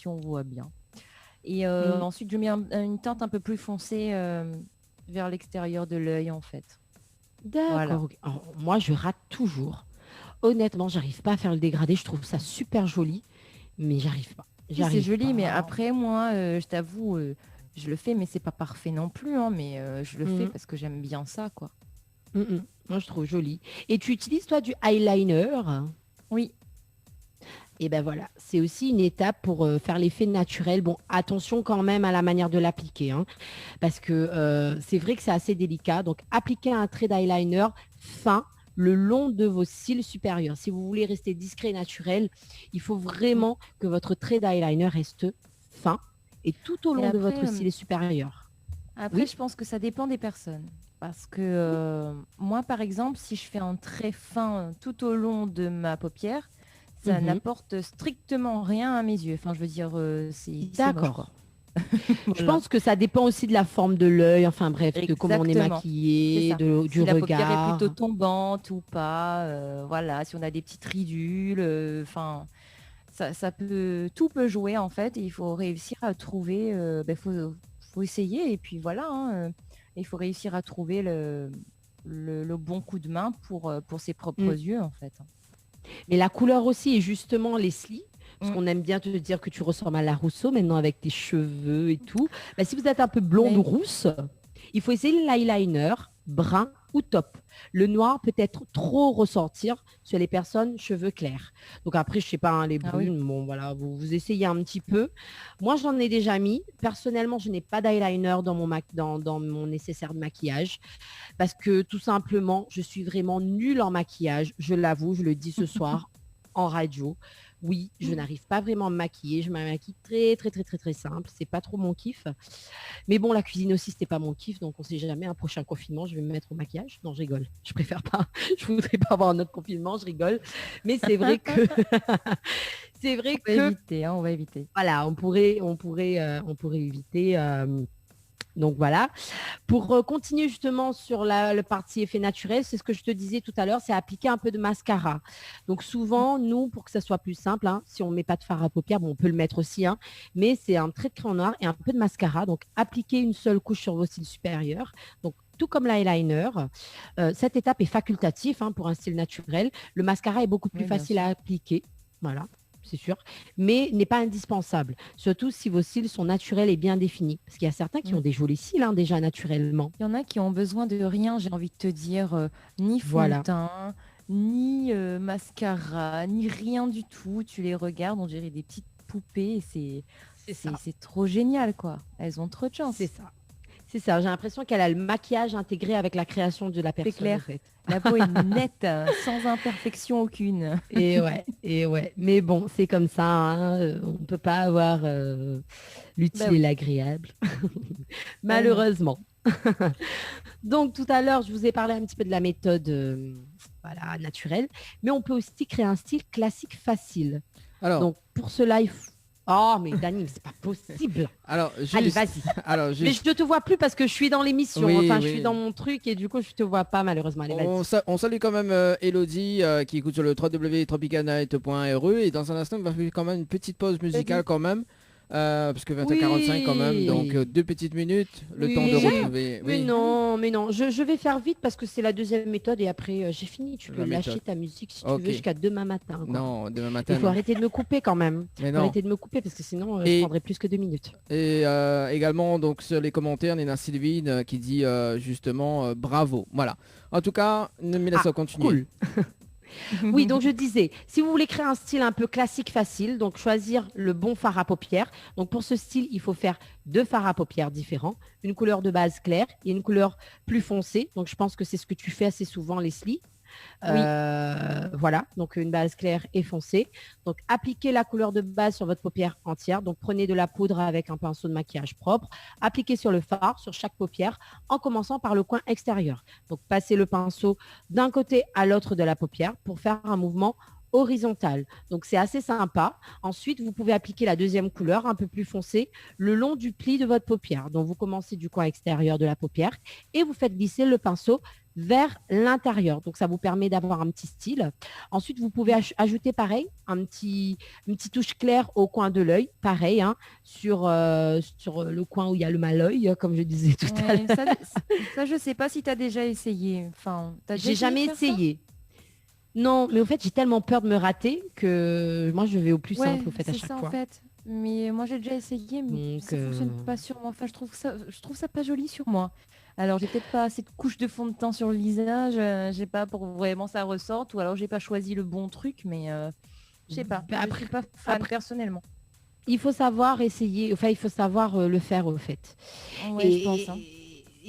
on voit bien. Et ensuite, je mets une teinte un peu plus foncée vers l'extérieur de l'œil, en fait. D'accord. Voilà. Alors, moi, je rate toujours. Honnêtement, j'arrive pas à faire le dégradé. Je trouve ça super joli, mais j'arrive pas. Oui, c'est joli, mais après, moi, je t'avoue, je le fais, mais c'est pas parfait non plus. Hein, mais je le fais parce que j'aime bien ça, quoi. Moi, je trouve joli. Et tu utilises, toi, du eyeliner? Oui. Et ben voilà, c'est aussi une étape pour faire l'effet naturel. Bon, attention quand même à la manière de l'appliquer, hein, parce que c'est vrai que c'est assez délicat. Donc, appliquez un trait d'eyeliner fin le long de vos cils supérieurs. Si vous voulez rester discret et naturel, il faut vraiment que votre trait d'eyeliner reste fin et tout au long de votre cil supérieur. Après, je pense que ça dépend des personnes. Parce que moi, par exemple, si je fais un trait fin tout au long de ma paupière, ça n'apporte strictement rien à mes yeux. Enfin, je veux dire, c'est d'accord. Je pense que ça dépend aussi de la forme de l'œil, enfin bref, de comment on est maquillé, du si regard. La paupière est plutôt tombante ou pas, voilà, si on a des petites ridules, enfin, tout peut jouer en fait. Et il faut réussir à trouver, faut essayer et puis voilà. Hein, il faut réussir à trouver le bon coup de main pour ses propres yeux en fait. Mais la couleur aussi, et justement, Leslie, parce qu'on aime bien te dire que tu ressembles à la Rousseau maintenant avec tes cheveux et tout. Bah, si vous êtes un peu blonde ou rousse, il faut essayer l'eyeliner brun ou taupe. Le noir peut être trop ressortir sur les personnes cheveux clairs. Donc après, je sais pas, hein, les brunes, bon voilà, vous essayez un petit peu. Moi, j'en ai déjà mis. Personnellement, je n'ai pas d'eyeliner dans mon nécessaire de maquillage parce que tout simplement, je suis vraiment nulle en maquillage. Je l'avoue, je le dis ce soir en radio. Oui, je n'arrive pas vraiment à me maquiller. Je me maquille très, très, très, très, très simple. C'est pas trop mon kiff. Mais bon, la cuisine aussi, c'était pas mon kiff. Donc, on sait jamais. Un prochain confinement, je vais me mettre au maquillage. Non, je rigole. Je préfère pas. Je voudrais pas avoir un autre confinement. Je rigole. Mais c'est vrai que... c'est vrai que... On va éviter. Voilà, on pourrait éviter... Donc voilà. Pour continuer justement sur le partie effet naturel, c'est ce que je te disais tout à l'heure, c'est appliquer un peu de mascara. Donc souvent, nous, pour que ça soit plus simple, hein, si on ne met pas de fard à paupières, bon, on peut le mettre aussi, hein, mais c'est un trait de crayon noir et un peu de mascara. Donc appliquez une seule couche sur vos cils supérieurs. Donc tout comme l'eyeliner, cette étape est facultative hein, pour un style naturel. Le mascara est beaucoup plus facile à appliquer. Voilà. c'est sûr, mais n'est pas indispensable. Surtout si vos cils sont naturels et bien définis. Parce qu'il y a certains qui ont des jolis cils déjà naturellement. Il y en a qui ont besoin de rien, j'ai envie de te dire, ni fond de teint, ni mascara, ni rien du tout. Tu les regardes, on dirait des petites poupées. C'est trop génial, quoi. Elles ont trop de chance. C'est ça. J'ai l'impression qu'elle a le maquillage intégré avec la création de la personne. C'est clair. En fait. La peau est nette, sans imperfection aucune. Et ouais. Mais bon, c'est comme ça. On ne peut pas avoir l'utile et l'agréable. Malheureusement. Donc, tout à l'heure, je vous ai parlé un petit peu de la méthode naturelle. Mais on peut aussi créer un style classique facile. Alors, donc, pour cela, il faut... Oh, mais Dani, c'est pas possible. Alors, allez, vas-y. Mais je ne te vois plus parce que je suis dans l'émission. Je suis dans mon truc et du coup, je ne te vois pas malheureusement. Allez, vas-y. On salue quand même Elodie qui écoute sur le www.tropicalnight.ru et dans un instant, on va faire quand même une petite pause musicale quand même. Parce que 20h45 quand même, donc 2 petites minutes, le temps de retrouver. Mais non, je vais faire vite parce que c'est la deuxième méthode et après j'ai fini. Tu peux lâcher ta musique si tu veux jusqu'à demain matin. Quoi. Non, demain matin. Il faut arrêter de me couper quand même. Arrêter de me couper parce que sinon je prendrai plus que 2 minutes. Et également donc sur les commentaires, Nina Sylvine qui dit justement bravo. Voilà. En tout cas, ne me laisse pas continuer. Cool. Oui, donc je disais, si vous voulez créer un style un peu classique facile, donc choisir le bon fard à paupières. Donc pour ce style, il faut faire 2 fards à paupières différents, une couleur de base claire et une couleur plus foncée. Donc je pense que c'est ce que tu fais assez souvent, Leslie. Voilà, donc une base claire et foncée. Donc appliquez la couleur de base sur votre paupière entière. Donc prenez de la poudre avec un pinceau de maquillage propre. Appliquez sur le fard, sur chaque paupière, en commençant par le coin extérieur. Donc passez le pinceau d'un côté à l'autre de la paupière pour faire un mouvement horizontal. Donc c'est assez sympa. Ensuite, vous pouvez appliquer la deuxième couleur un peu plus foncée le long du pli de votre paupière. Donc vous commencez du coin extérieur de la paupière et vous faites glisser le pinceau vers l'intérieur. Donc ça vous permet d'avoir un petit style. Ensuite, vous pouvez ajouter pareil, une petite touche claire au coin de l'œil, pareil, sur le coin où il y a le mal œil, comme je disais tout à l'heure. Ça, je sais pas si tu as déjà essayé. Enfin, j'ai jamais essayé. Non, mais au fait, j'ai tellement peur de me rater que moi, je vais au plus simple au fait à chaque fois. En fait. Mais moi, j'ai déjà essayé, mais ça fonctionne pas sur moi. Enfin, je trouve ça pas joli sur moi. Alors, j'ai peut-être pas assez de couches de fond de teint sur le visage. J'ai pas pour vraiment ça ressorte. Ou alors, j'ai pas choisi le bon truc, mais je sais pas. Je suis pas fan personnellement. Il faut savoir essayer. Enfin, il faut savoir le faire au fait. Ouais, je pense.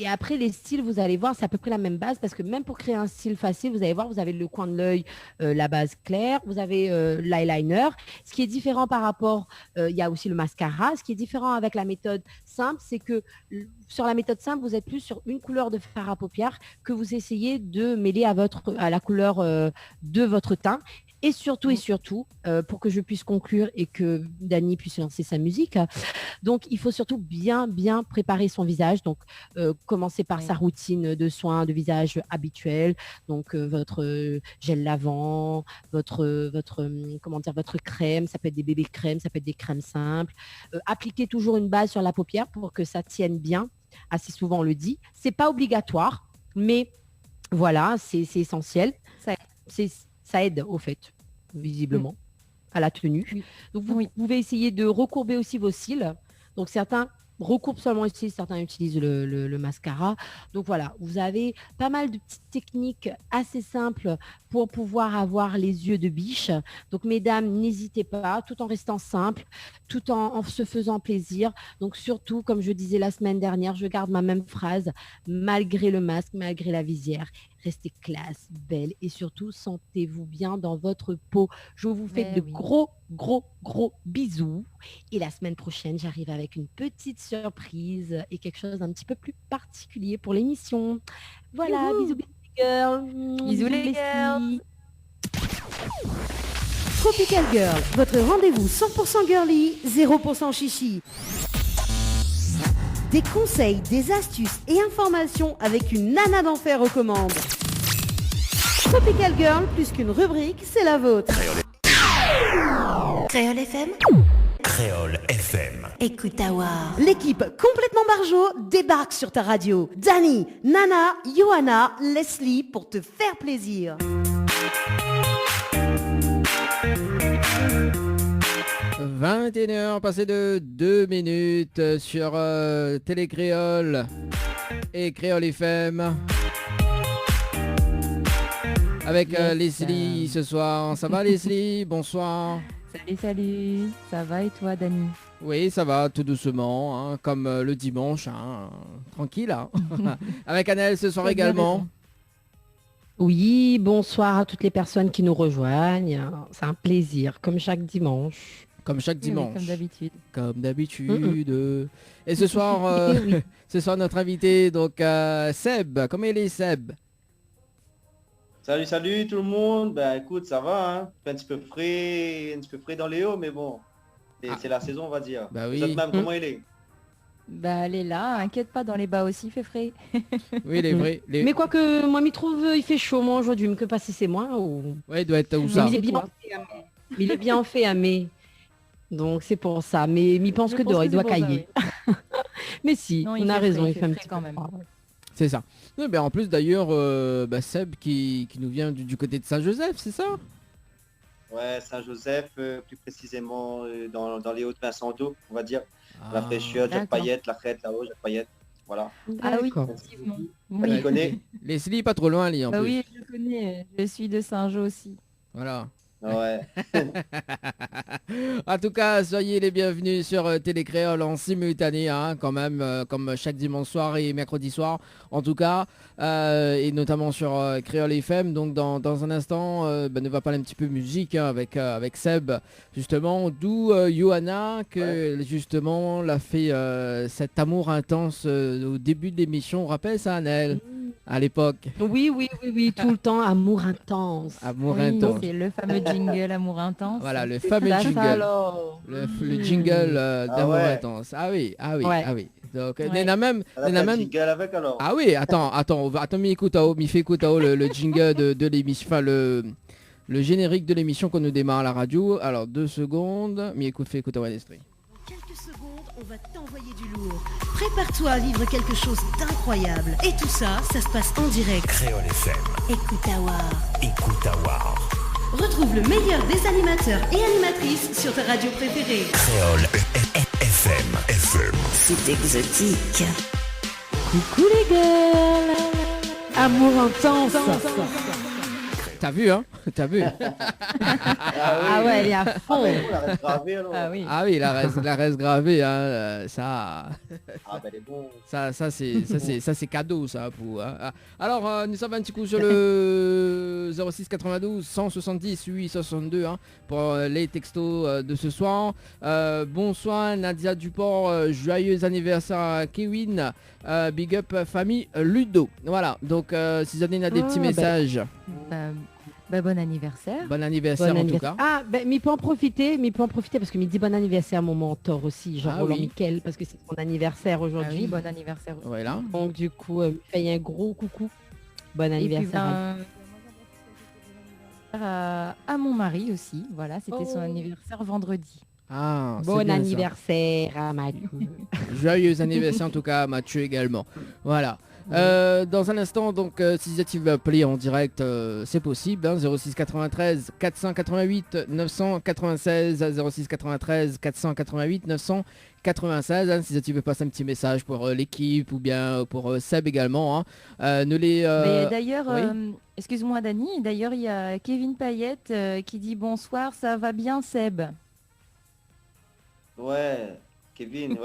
Et après, les styles, vous allez voir, c'est à peu près la même base parce que même pour créer un style facile, vous allez voir, vous avez le coin de l'œil, la base claire, vous avez l'eyeliner. Ce qui est différent par rapport, il y a aussi le mascara. Ce qui est différent avec la méthode simple, c'est que sur la méthode simple, vous êtes plus sur une couleur de fard à paupières que vous essayez de mêler à la couleur de votre teint. Et surtout, pour que je puisse conclure et que Dani puisse lancer sa musique, donc il faut surtout bien préparer son visage. Donc, commencer par sa routine de soins de visage habituelle. Donc, votre gel lavant, votre crème, ça peut être des bébés crèmes, ça peut être des crèmes simples. Appliquer toujours une base sur la paupière pour que ça tienne bien. Assez souvent, on le dit. C'est pas obligatoire, mais voilà, c'est essentiel. Ça aide au fait, visiblement, à la tenue. Oui. Donc, vous pouvez essayer de recourber aussi vos cils. Donc, certains recourbent seulement les cils, certains utilisent le mascara. Donc, voilà, vous avez pas mal de petites techniques assez simples pour pouvoir avoir les yeux de biche. Donc, mesdames, n'hésitez pas, tout en restant simple, tout en se faisant plaisir. Donc, surtout, comme je disais la semaine dernière, je garde ma même phrase, malgré le masque, malgré la visière. Restez classe, belle et surtout, sentez-vous bien dans votre peau. Je vous fais de gros bisous. Et la semaine prochaine, j'arrive avec une petite surprise et quelque chose d'un petit peu plus particulier pour l'émission. Voilà, bisous les girls. Bisous les girls. Tropical Girl, votre rendez-vous 100% girly, 0% chichi. Des conseils, des astuces et informations avec une nana d'enfer aux commandes. Tropical Girl, plus qu'une rubrique, c'est la vôtre. Créole FM. Créole FM. Écoute Awar. L'équipe complètement barjo débarque sur ta radio. Dani, Nana, Johanna, Leslie pour te faire plaisir. 21h, passé de 2 minutes sur Télé Créole et Créole FM. Avec Leslie ce soir. Ça va Leslie? Bonsoir. Salut. Ça va et toi Dani? Oui, ça va tout doucement, hein, comme le dimanche, hein, tranquille. Hein. Avec Annelle ce soir également. Oui, bonsoir à toutes les personnes qui nous rejoignent. C'est un plaisir, comme chaque dimanche. Comme chaque dimanche. Oui, comme d'habitude. Comme d'habitude. Et ce soir, ce soir notre invité, donc Seb. Comment il est Seb? Salut tout le monde. Ben écoute, ça va, hein. Un petit peu frais dans les hauts, mais bon. C'est la saison, on va dire. Bah oui. Même, comment il est? Bah elle est là, inquiète pas, dans les bas aussi, il fait frais. Oui, il est vrai. Mais quoique, moi, m'y trouve, il fait chaud, moi, aujourd'hui. Mais que pas si c'est moi ou... Ouais, il doit être où ça? Il est bien fait à mai. Donc c'est pour ça. Mais m'y pense que dehors, il doit cailler. Oui. Mais si, non, on a raison, il fait un petit petit quand même. C'est ça. Oui, ben en plus d'ailleurs, Seb qui nous vient du côté de Saint-Joseph, c'est ça? Ouais, Saint-Joseph, plus précisément dans les Hauts-de-Vincent d'eau, on va dire. La fraîcheur, Jacques Payette, la crête là-haut, Jacques Payette. Voilà. Ah oui, effectivement. Oui. Tu connais? Leslie, pas trop loin, lui, en plus. Oui, je connais. Je suis de Saint-Jean aussi. Voilà. Ouais. En tout cas, soyez les bienvenus sur Télé Créole en simultané, hein, quand même, comme chaque dimanche soir et mercredi soir, en tout cas, et notamment sur Créole FM. Donc dans un instant, nous va parler un petit peu musique, hein, avec Seb, justement, d'où Johanna, que justement l'a fait cet amour intense au début de l'émission. On rappelle ça, Annelle, à l'époque? Oui, tout le temps, amour intense. Amour intense. C'est le fameux jingle Amour intense. Voilà, le fameux jingle. Le jingle d'Amour intense. Ah oui. Donc, il y en a même... jingle avec alors. Ah oui, attends, mi fait écoute le jingle de l'émission, enfin le générique de l'émission qu'on nous démarre à la radio. Alors, 2 secondes. Mi écoute, fait écoute Westry. Quelques secondes, on va t'envoyer du lourd. Prépare-toi à vivre quelque chose d'incroyable. Et tout ça, ça se passe en direct. Créole FM. Écoute Awar. Retrouve le meilleur des animateurs et animatrices sur ta radio préférée. Créole FM. C'est exotique. Coucou les girls. Amour intense. T'as vu, hein? T'as vu? Ah ouais, elle est à fond. Ah oui, la reste gravée, hein, ça. Ah ben elle est bon. Ça c'est cadeau, ça. Pour, hein. Alors, nous sommes un petit coup sur le 06 92 170 862, hein, pour les textos de ce soir. Bonsoir Nadia Duport, joyeux anniversaire à Kevin. Big up famille Ludo. Voilà, donc si vous avez des petits messages. Bon anniversaire. Bon anniversaire en tout cas. Ah, m'y peut en profiter parce que m'y dit bon anniversaire à mon mentor aussi, Jean-Roland Miquel, parce que c'est son anniversaire aujourd'hui. Ah oui, bon anniversaire aussi. Voilà. Donc du coup, fait un gros coucou. Bon anniversaire. À mon mari aussi, voilà, c'était son anniversaire vendredi. Ah, bon anniversaire à Mathieu. Joyeux anniversaire en tout cas à Mathieu également. Voilà. Dans un instant, donc, si vous veulent appeler en direct, c'est possible, hein, 06 93 488 996, 06 93 488 996, hein, si tu veux passer un petit message pour l'équipe ou bien pour Seb également. Hein. D'ailleurs, oui, excuse-moi Dani, d'ailleurs il y a Kevin Payette qui dit bonsoir, ça va bien Seb? Ouais, Kevin,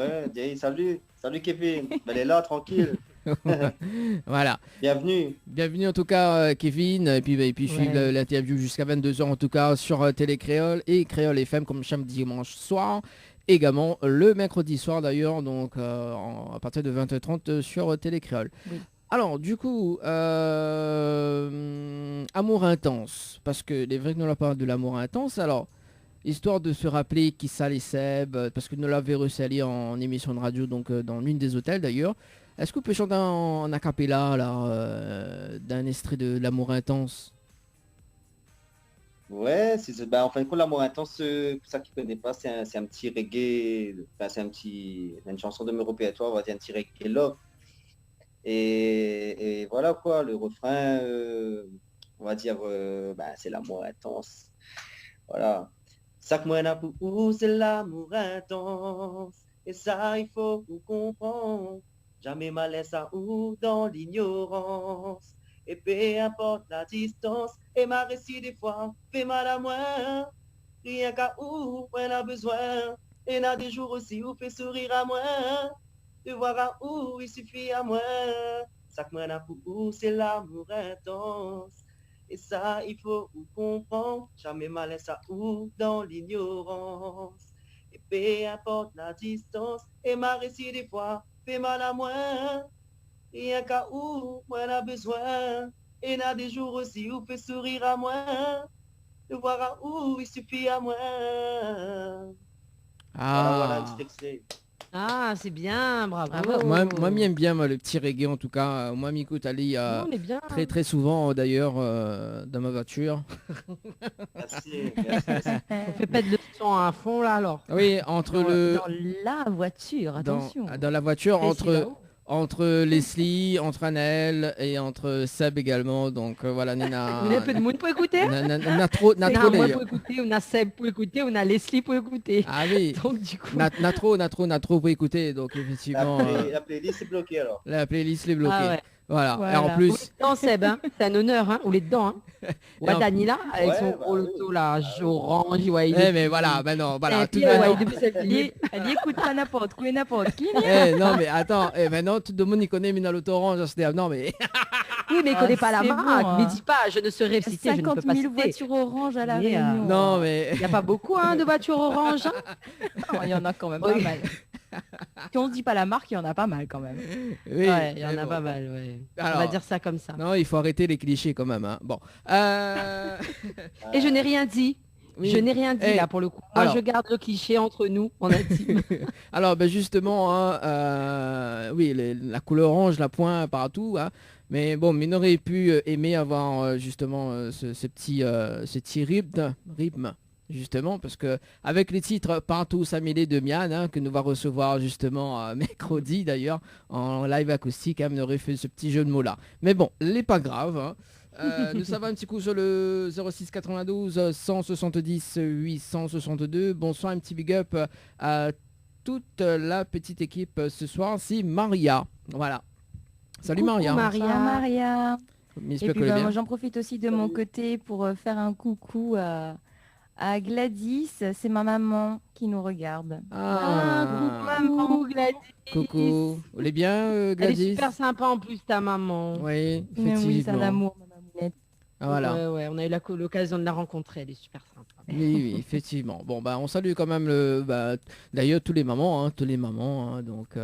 salut Kevin, elle est là, tranquille. Voilà. Bienvenue en tout cas Kevin, et puis suivre l'interview jusqu'à 22h en tout cas sur Télé Créole et Créole FM comme chaque dimanche soir. Également le mercredi soir d'ailleurs, donc à partir de 20h30 sur Télé Créole. Oui. Alors du coup, amour intense, parce que les vrais que nous la parlent de l'amour intense, alors histoire de se rappeler qui ça les Seb, parce que nous l'avons reçu en émission de radio, donc dans l'une des hôtels d'ailleurs. Est-ce que vous pouvez chanter en acapella là, d'un extrait de l'amour intense? Ouais, en fin de compte, l'amour intense, pour ça qui ne connaît pas, c'est un petit reggae, une chanson de mes répertoires, on va dire un petit reggae love. Et voilà quoi, le refrain, on va dire, c'est l'amour intense. Voilà. Ça que moi n'a pour c'est l'amour intense. Et ça, il faut comprendre. Jamais malaise à ou dans l'ignorance. Et peu importe la distance. Et ma récit des fois fait mal à moi. Rien qu'à où on a besoin. Et n'a des jours aussi où fait sourire à moi. De voir à où il suffit à moi. Ça que moi n'a pour c'est l'amour intense. Et ça, il faut comprendre, jamais malaise à ou dans l'ignorance. Et peu importe la distance, et ma récit des fois fait mal à moi. Rien qu'à où moi a besoin, et n'a des jours aussi où fait sourire à moi. De voir à où il suffit à moi. Voilà, un petit extrait. Ah, c'est bien, bravo. Moi, j'aime bien le petit reggae en tout cas. Moi, m'écoute Ali très très souvent d'ailleurs dans ma voiture. Merci. On fait pas de leçon à fond là alors. Oui, dans la voiture, attention. Dans la voiture, entre Leslie, entre Anaël et entre Seb également. Donc voilà, Nina. On a un peu de monde pour écouter. On a trop moi pour écouter, on a Seb pour écouter, on a Leslie pour écouter. Ah oui. Donc du coup. On a trop pour écouter. Donc effectivement. La playlist est bloquée alors. La playlist est bloquée. Ah ouais. Voilà. Et en plus. Non Seb, hein. C'est un honneur, hein. On est dedans. Hein. Ouais, Danila avec son gros loto là, orange, mais voilà, non, voilà. Elle écoute pas n'importe qui. Non mais attends, maintenant tout le monde y connaît Minaloto Orange. Non mais. Oui, mais il connaît pas la marque. Bon, Mais dis pas, je ne saurais citer, je ne peux pas 50 000 citer. voitures orange à la Réunion. Non mais. Il n'y a pas beaucoup de voitures orange. Il y en a quand même pas mal. Si on ne dit pas la marque, il y en a pas mal quand même. Oui, ouais, il y en a pas mal, ouais. Alors, on va dire ça comme ça. Non, il faut arrêter les clichés quand même. Hein. Bon. Et je n'ai rien dit. Oui. Je n'ai rien dit là pour le coup. Moi, je garde le cliché entre nous, en intime. Alors, justement, oui, la couleur orange, la pointe partout. Hein. Mais bon, on aurait pu aimer avoir justement ce petit rythme. Justement, parce que avec les titres Partout Samélé de Mian, que nous va recevoir justement mercredi d'ailleurs, en live acoustique, on aurait fait ce petit jeu de mots là. Mais bon, n'est pas grave. Nous savons un petit coup sur le 06 92 170 862. Bonsoir, un petit big up à toute la petite équipe ce soir. C'est Maria. Voilà. Salut. Coucou Maria. Maria. Et puis moi j'en profite aussi de mon côté pour faire un coucou à Gladys, c'est ma maman qui nous regarde. Coucou maman Gladys. Coucou. Vous allez bien Gladys? Elle est super sympa en plus ta maman. Oui, effectivement. Oui, c'est un amour ma mamounette. Voilà. Ouais, on a eu l'occasion de la rencontrer, elle est super sympa. Oui, effectivement. Bon on salue quand même d'ailleurs tous les mamans, donc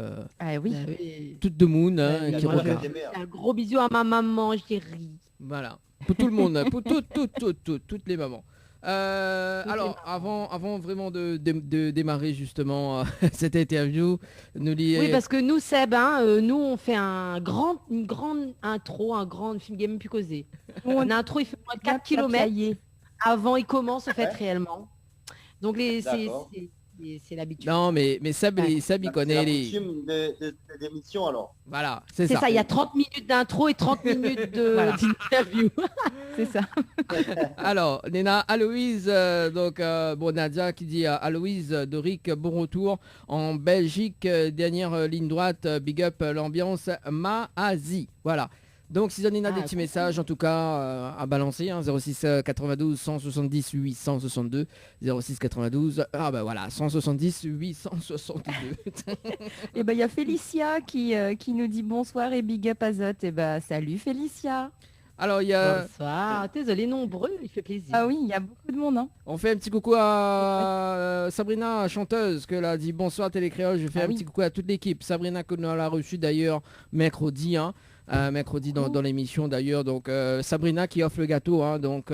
oui. Toutes de Moon qui regardent. Un gros bisou à ma maman, chérie. Voilà. Pour tout le monde, pour toutes les mamans. Alors, avant vraiment de démarrer justement cette interview, oui, parce que nous, Seb, nous on fait une grande intro, un grand film game plus causé. Une intro, il fait moins de 4 km avant il commence en fait réellement. Donc c'est l'habitude. Non, mais Seb, il connaît les d'émission alors. Voilà, c'est ça. Il y a 30 minutes d'intro et 30 minutes d'interview. C'est ça. Alors, Néna, Aloïse, Nadia qui dit Aloïse, Doric, bon retour en Belgique, dernière ligne droite, big up l'ambiance Maazi. Voilà. Donc si on a des petits messages en tout cas à balancer, 06 92 170 862 06 92 170 862. Et il y a Félicia qui nous dit bonsoir et big up Azot. Et salut Félicia. Alors il y a bonsoir, désolé nombreux, il fait plaisir. Ah oui, il y a beaucoup de monde. On fait un petit coucou à Sabrina, chanteuse, que a dit bonsoir Télécréole. Je fais un petit coucou à toute l'équipe. Sabrina que nous l'a reçue d'ailleurs mercredi. Mercredi dans l'émission d'ailleurs, donc Sabrina qui offre le gâteau donc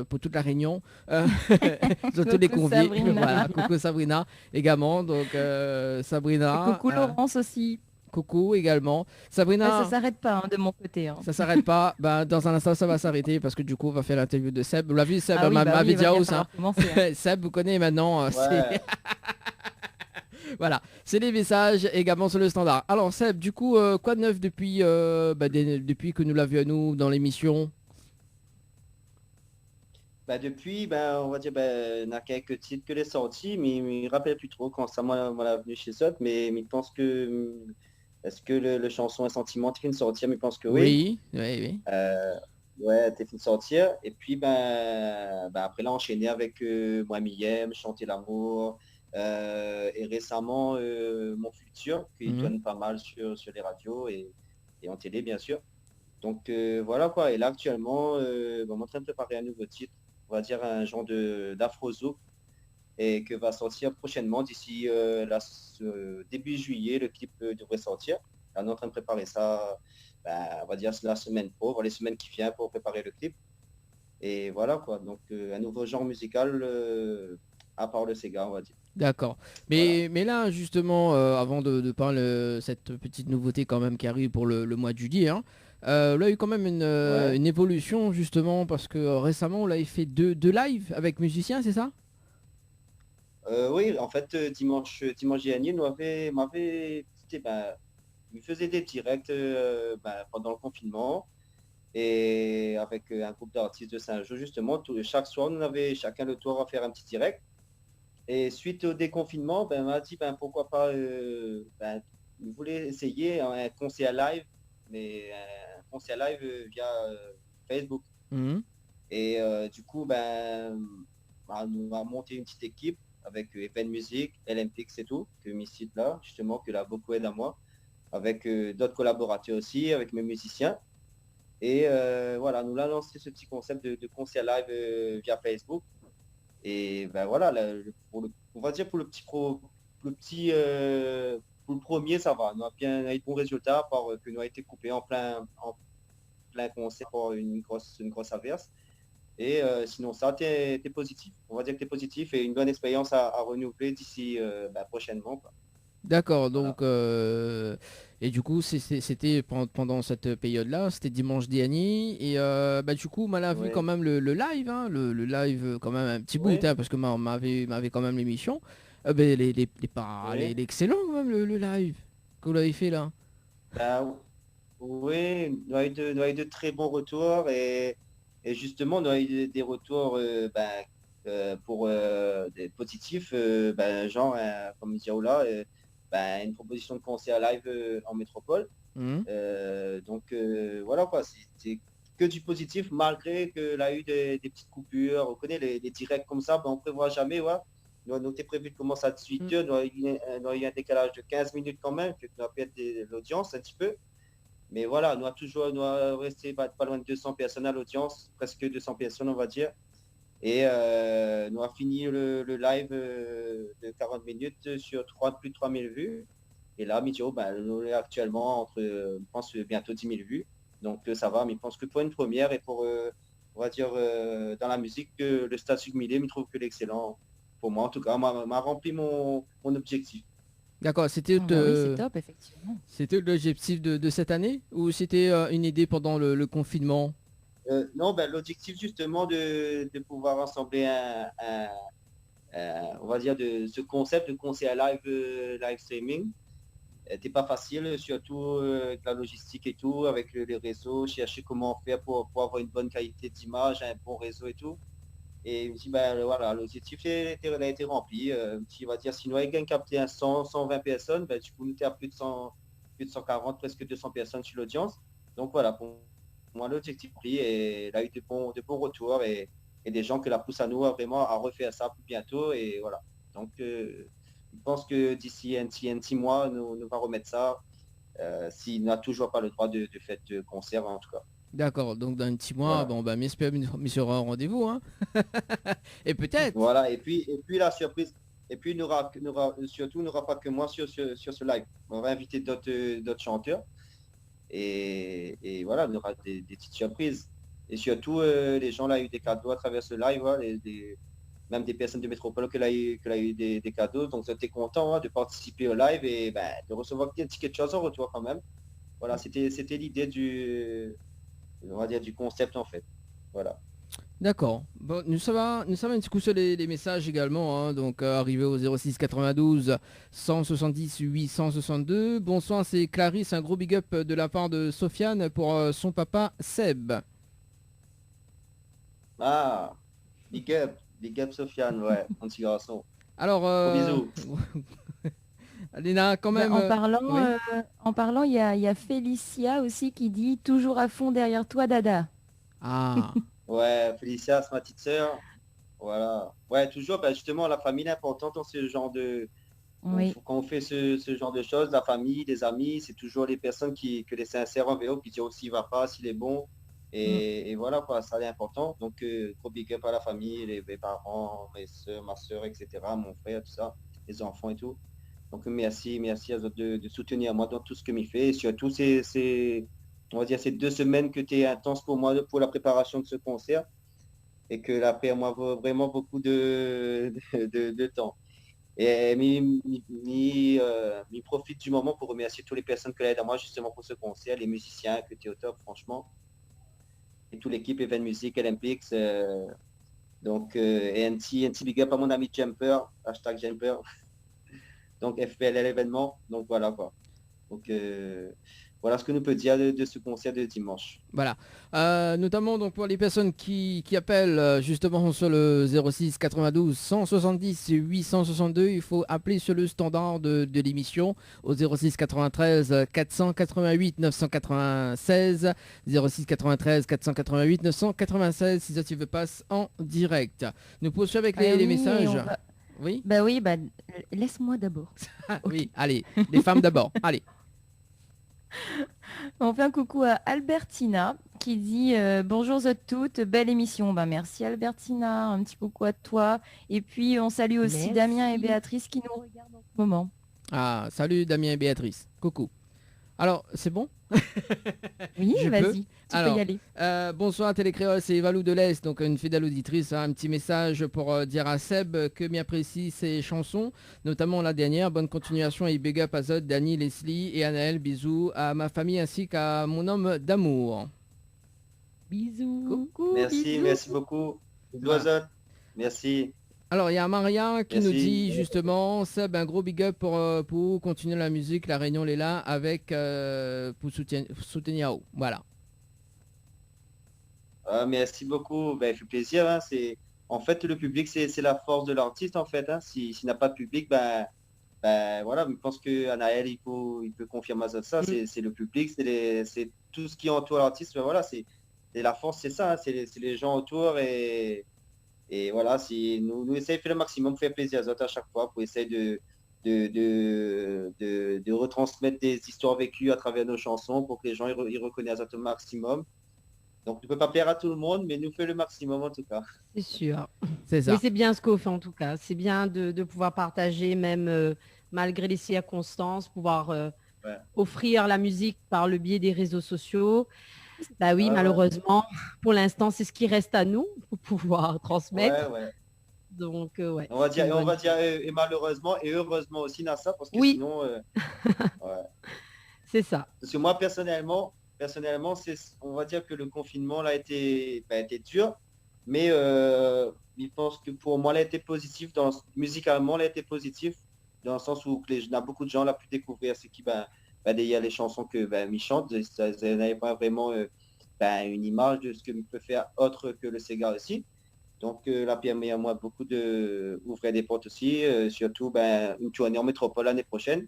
pour toute la réunion sur tous les conviés. Voilà, coucou Sabrina également, donc Sabrina. Et coucou Laurence aussi. Coucou également Sabrina. Ça s'arrête pas de mon côté. Ça s'arrête pas. Dans un instant ça va s'arrêter parce que du coup on va faire l'interview de Seb. Vous l'avez vu Seb, ma vidéo. Seb vous connaissez maintenant. Voilà, c'est les messages également sur le standard. Alors Seb, du coup, quoi de neuf depuis que nous l'avions nous dans l'émission? Bah, depuis, on va dire, on a quelques titres que les sortis, mais je ne me rappelle plus trop quand ça m'a venu chez Sot, mais je pense que, est-ce que le chanson Un sentiment, tu fais une sortir, mais je pense que oui. Oui, oui, oui. Ouais, t'es fait sortir. Et puis, après là, enchaîner avec Moi, Miyem, Chanter l'amour. Et récemment, Mon futur, qui Mhm. tourne pas mal sur les radios et en télé, bien sûr. Donc, voilà quoi. Et là, actuellement, on est en train de préparer un nouveau titre. On va dire un genre d'afro-zouk et que va sortir prochainement d'ici début juillet. Le clip devrait sortir. Là, on est en train de préparer ça, on va dire la semaine pro, les semaines qui viennent pour préparer le clip. Et voilà quoi. Donc, un nouveau genre musical à part le Sega, on va dire. D'accord. Voilà. Mais là, justement, avant de parler cette petite nouveauté quand même qui arrive pour le mois de juillet, hein, là, il y a eu quand même Ouais. une évolution, justement, parce que récemment, on l'avait fait deux lives avec musiciens, c'est ça? Oui, en fait, dimanche dernier, il faisait des directs pendant le confinement. Et avec un groupe d'artistes de Saint-Jean, justement, chaque soir, on avait chacun le tour à faire un petit direct. Et suite au déconfinement, on m'a dit pourquoi pas, je voulais essayer un concert live, mais un concert live via Facebook. Mhm. Et du coup, on a monté une petite équipe avec Even Music, LMPX et tout, que mes sites là, justement, que là beaucoup aide à moi, avec d'autres collaborateurs aussi, avec mes musiciens. Et voilà, nous avons lancé ce petit concept de concert live via Facebook. Et voilà, on va dire pour le petit pour le premier, ça va. On a bien eu de bons résultats, à part que nous a été coupé en plein concert pour une grosse averse. Et sinon, ça, t'es positif. On va dire que t'es positif et une bonne expérience à renouveler d'ici prochainement, quoi. D'accord, Voilà. donc et du coup c'était pendant cette période-là, c'était dimanche dernier et du coup on a vu quand Ouais. même le live, hein, le live quand même un petit bout Oui, hein, parce que m'avait quand même l'émission, l'excellent quand même le live que vous l'avez fait là. bah, oui, nous a eu de très bons retours et justement, nous a eu des retours pour des positifs, genre, comme dire là, une proposition de concert live en métropole. Mhm. Voilà quoi, c'est que du positif malgré qu'il a eu des petites coupures. On connaît les directs comme ça, on ne prévoit jamais. Ouais. Nous était prévu de commencer à 18h, nous a eu un décalage de 15 minutes quand même, que nous a perdu l'audience un petit peu. Mais voilà, nous a resté pas loin de 200 personnes à l'audience, presque 200 personnes on va dire. Et nous a fini le live de 40 minutes sur plus de 3000 vues. Et là, Mitio, nous est actuellement entre, je pense, bientôt 10 000 vues. Donc ça va, mais je pense que pour une première et pour, on va dire, dans la musique, le statut que il trouve que l'excellent. Pour moi, en tout cas, m'a rempli mon objectif. D'accord, Ah bah oui, c'est top, effectivement. c'était l'objectif de cette année ou c'était une idée pendant le confinement? Non, l'objectif justement de pouvoir rassembler on va dire, de ce concept de concert live, live streaming. C'était pas facile, surtout avec la logistique et tout, avec les réseaux, chercher comment faire pour avoir une bonne qualité d'image, un bon réseau et tout. Et je me dis, voilà, l'objectif a été rempli. On va dire, si nous avons capté un 100, 120 personnes, du coup, nous étions à plus de 140, presque 200 personnes sur l'audience. Donc voilà, pour moi, l'objectif pris et il a eu de bons retours et des gens que la poussent à nous vraiment à refaire ça plus bientôt. Et voilà. Donc, je pense que d'ici un petit mois, nous va remettre ça s'il n'a toujours pas le droit de faire de concert en tout cas. D'accord, donc dans un petit mois, Voilà. bon m'espère m'y sera au rendez-vous, hein. Et peut-être. Voilà. Et puis la surprise. Et puis surtout, il n'y aura pas que moi sur ce live. On va inviter d'autres chanteurs. Et voilà, il y aura des petites surprises. Et surtout, les gens là ont eu des cadeaux à travers ce live, hein, même des personnes de métropole que eu des cadeaux. Donc j'étais content de participer au live et de recevoir un petit quelque chose en retour quand même. Voilà, c'était l'idée on va dire, du concept en fait. Voilà. D'accord. Bon, nous sommes un petit coup sur les messages également, hein, donc arrivé au 06 92 170 862. Bonsoir, c'est Clarisse, un gros big up de la part de Sofiane pour son papa Seb. Ah, Big up Sofiane, ouais, mon petit garçon. Alors, Gros bisous. Alina, quand même. En parlant, il y a Félicia aussi qui dit toujours à fond derrière toi, Dada. Ah, Ouais, Félicia, c'est ma petite sœur. Voilà. Ouais, toujours, justement, la famille est importante dans ce genre de... Oui. Quand on fait ce genre de choses, la famille, les amis, c'est toujours les personnes que les sincères en vélo qui disent s'il va pas, s'il est bon. Et voilà, quoi, ça est important. Donc, gros big up à la famille, mes parents, mes soeurs, ma soeur, etc., mon frère, tout ça, les enfants et tout. Donc, merci à eux de soutenir moi dans tout ce que m'y fait. Et surtout, on va dire, ces 2 semaines que tu es intense pour moi pour la préparation de ce concert et que la paix, moi, vaut vraiment beaucoup de temps. Et m'y profite du moment pour remercier toutes les personnes que l'aident à moi justement pour ce concert, les musiciens que tu es au top, franchement, et toute l'équipe Event Music, Olympics. Et un petit big up à mon ami Jumper, hashtag Jumper. Donc FPLL événement. Donc voilà quoi. Donc voilà ce que nous peut dire de ce concert de dimanche. voilà. Notamment donc pour les personnes qui appellent justement sur le 06 92 170 862, il faut appeler sur le standard de l'émission au 06 93 488 996 06 93 488 996 si ça tu veux passe en direct. Nous poursuivons avec les messages. Oui. Bah oui, laisse-moi d'abord. Oui, allez, les femmes d'abord. Allez. On fait un coucou à Albertina qui dit bonjour à toutes, belle émission. Merci Albertina, un petit coucou à toi. Et puis on salue aussi Merci. Damien et Béatrice qui nous regardent en ce moment. Ah, salut Damien et Béatrice. Coucou. Alors, c'est bon? Oui, Je vas-y, tu peux y aller. Bonsoir Télécréole, c'est Valou de l'Est, donc une fidèle auditrice. Un petit message pour dire à Seb que m'apprécie ses chansons, notamment la dernière. Bonne continuation et big up à Zod, Dani, Leslie et Anaël. Bisous à ma famille ainsi qu'à mon homme d'amour. Bisous. Coucou, bisous. Merci beaucoup. Bisous, Zod. Merci. Alors, il y a Maria qui Merci. nous dit justement, Seb, un gros big up pour continuer la musique, la Réunion Léla, avec pour soutenir. Voilà. Merci beaucoup. Il fait plaisir. Hein. En fait, le public, c'est la force de l'artiste. En fait, hein. S'il n'a pas de public, voilà. Je pense que Anaël, il peut confirmer ça. C'est le public, c'est tout ce qui entoure l'artiste. Voilà, c'est la force, c'est ça. Hein. C'est les gens autour et voilà. Si nous essayons de faire le maximum, de faire plaisir aux autres à chaque fois pour essayer de retransmettre des histoires vécues à travers nos chansons pour que les gens ils reconnaissent au maximum. Donc, tu ne peux pas plaire à tout le monde, mais nous fait le maximum en tout cas. C'est sûr. C'est ça. Mais c'est bien ce qu'on fait en tout cas. C'est bien de pouvoir partager, même malgré les circonstances, pouvoir offrir la musique par le biais des réseaux sociaux. Bah oui, malheureusement, pour l'instant, c'est ce qui reste à nous pour pouvoir transmettre. Ouais. Donc, ouais. On va dire et malheureusement et heureusement aussi, Nassa, parce que sinon... C'est ça. Parce que moi, personnellement, on va dire que le confinement là, a été dur, mais je pense que pour moi, il a été positif, musicalement, il a été positif, dans le sens où beaucoup de gens l'ont pu découvrir, c'est qu'il il y a les chansons que m'y chantent, ça n'avait pas vraiment une image de ce que peut faire autre que le Sega aussi. Donc, la permis à moi beaucoup d'ouvrir des portes aussi, surtout une tournée en métropole l'année prochaine.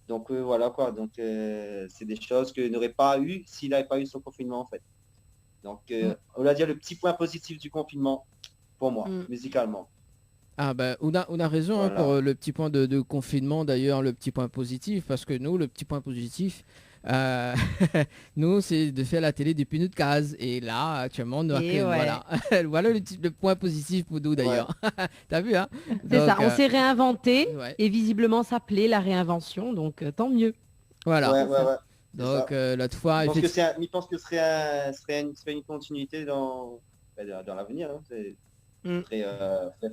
Donc voilà quoi, donc c'est des choses que n'aurait pas eu s'il n'avait pas eu son confinement en fait. Donc on va dire le petit point positif du confinement pour moi, musicalement. Ah on a raison voilà. Pour le petit point de confinement d'ailleurs, le petit point positif, parce que nous, le petit point positif, nous c'est de faire la télé depuis notre case. Et là, actuellement, nous voilà. Voilà le point positif pour nous d'ailleurs. Ouais. T'as vu, hein? C'est ça, on s'est réinventé et visiblement ça plaît la réinvention, donc tant mieux. Voilà. Ouais. Donc l'autre fois... Je pense que ce serait une continuité dans l'avenir. Hein. Faudrait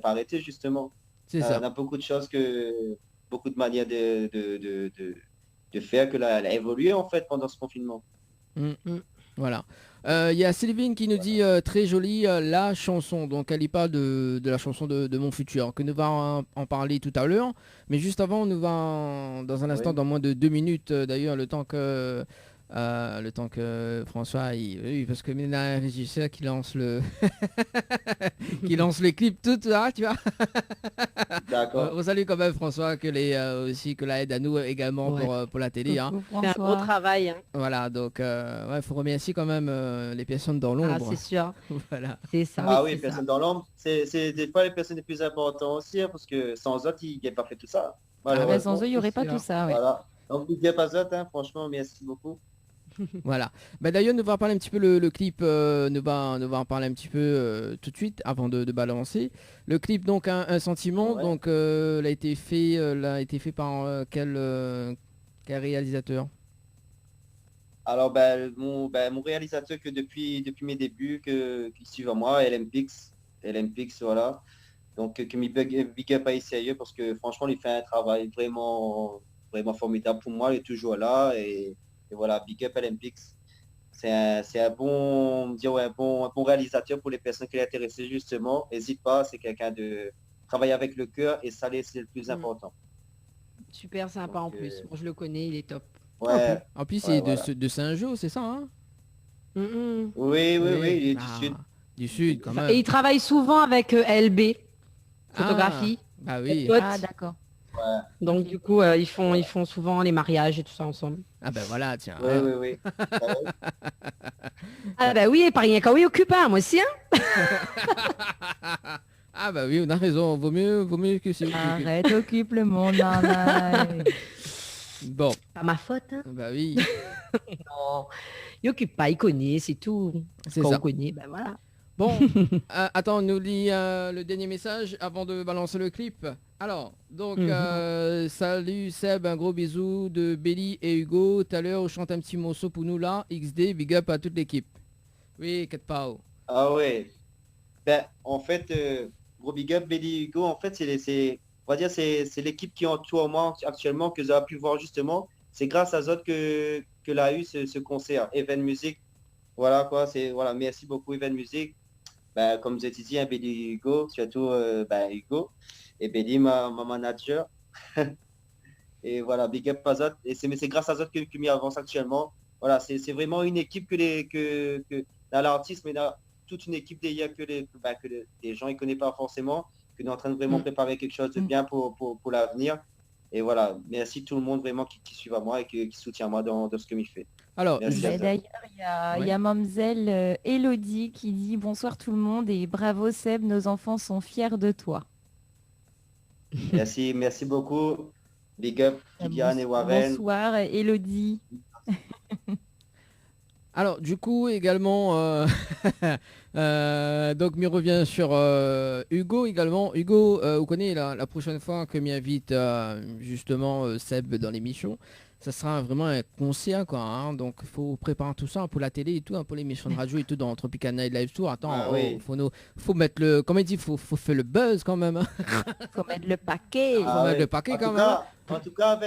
pas arrêter justement. C'est ça. On a beaucoup de choses beaucoup de manières de faire que elle a évolué en fait pendant ce confinement. Voilà. Il y a Sylvine qui nous dit très jolie la chanson. Donc elle y parle de la chanson de Mon Futur, que nous va en parler tout à l'heure. Mais juste avant, nous va dans un instant, dans moins de 2 minutes d'ailleurs, le temps que Le temps que François, oui, parce que maintenant un régisseur qui lance le qui lance les clips tout là, tu vois. D'accord. On salue quand même François aussi que l'aide à nous également pour la télé. Hein. C'est un gros travail. Hein. Voilà, donc faut remercier quand même les personnes dans l'ombre. Ah, c'est sûr. Voilà. C'est ça. Ah oui, les personnes dans l'ombre, c'est des fois les personnes les plus importantes aussi, hein, parce que sans eux, ils n'auraient pas fait tout ça. Sans eux, il n'y aurait pas tout ça. Ouais. Voilà. Donc, il n'y a pas eux, franchement, merci beaucoup. Voilà. D'ailleurs, nous va parler un petit peu le clip, nous va en parler un petit peu tout de suite avant de balancer. Le clip, donc, un sentiment, donc, l'a été fait par quel réalisateur? Alors, mon réalisateur que depuis mes débuts, qui suit moi, LMPix, voilà. Donc, que me big up à sérieux parce que franchement, il fait un travail vraiment, vraiment formidable pour moi. Il est toujours là et voilà, big up LMPix. C'est un bon réalisateur pour les personnes qui sont intéressées justement. N'hésite pas, c'est quelqu'un de travailler avec le cœur et ça, c'est le plus important. Super sympa. Donc, en plus. Moi, je le connais, il est top. Ouais. En plus, il est de Saint-Jean, c'est ça, hein? Oui, il est du Sud. Du Sud, quand même. Et il travaille souvent avec LB, photographie. Ah oui. Ah, d'accord. Ouais. Donc, du coup, ils font souvent les mariages et tout ça ensemble. Ah ben voilà, tiens. Oui. Ah bah oui, et pas rien qu'à oui occupe, hein, moi aussi, hein. Ah bah oui, on a raison, vaut mieux que c'est. Arrête, occupe le monde, maman. Bon. Pas ma faute, hein. Bah oui. Non, il occupe pas, il connaît, c'est tout. C'est Quand ça. on connaît, ben voilà. Bon, attends, on nous lit le dernier message avant de balancer le clip. Alors, donc, salut Seb, un gros bisou de Belly et Hugo. Tout à l'heure, on chante un petit morceau pour nous là. XD, big up à toute l'équipe. Oui, Kat Pao. Ah ouais. En fait, gros big up, Belly et Hugo, en fait, on va dire c'est l'équipe qui entoure moi actuellement, que vous avez pu voir justement. C'est grâce à eux que l'a eu ce concert, Even Music. Voilà quoi, voilà, merci beaucoup Even Music. Comme vous avez dit, Belly et Hugo, surtout Hugo. Et Belly, ma manager. Et voilà, big up à eux. Et c'est grâce à eux que m'y avance actuellement. Voilà, c'est vraiment une équipe que dans l'artiste, mais dans toute une équipe derrière que les gens ne connaissent pas forcément, que nous sommes en train de vraiment préparer quelque chose de bien pour l'avenir. Et voilà, merci tout le monde vraiment qui suit à moi et qui soutient moi dans ce que je fais. Alors, d'ailleurs, il y a Mamzelle Elodie qui dit bonsoir tout le monde et bravo Seb, nos enfants sont fiers de toi. Merci beaucoup. Big up, Kylian et Warren. Bonsoir Elodie. Alors, du coup, également, donc, m'y revient sur Hugo également. Hugo, vous connaissez la prochaine fois que m'invite justement Seb dans l'émission, ça sera vraiment un concert, quoi. Hein, donc, il faut préparer tout ça pour la télé et tout, hein, pour l'émission de radio et tout dans Tropical Night Live Tour. Attends, faut mettre le, comment il dit, faut faire le buzz quand même. Hein. Faut mettre le paquet. Faut mettre le paquet quand même. En tout cas,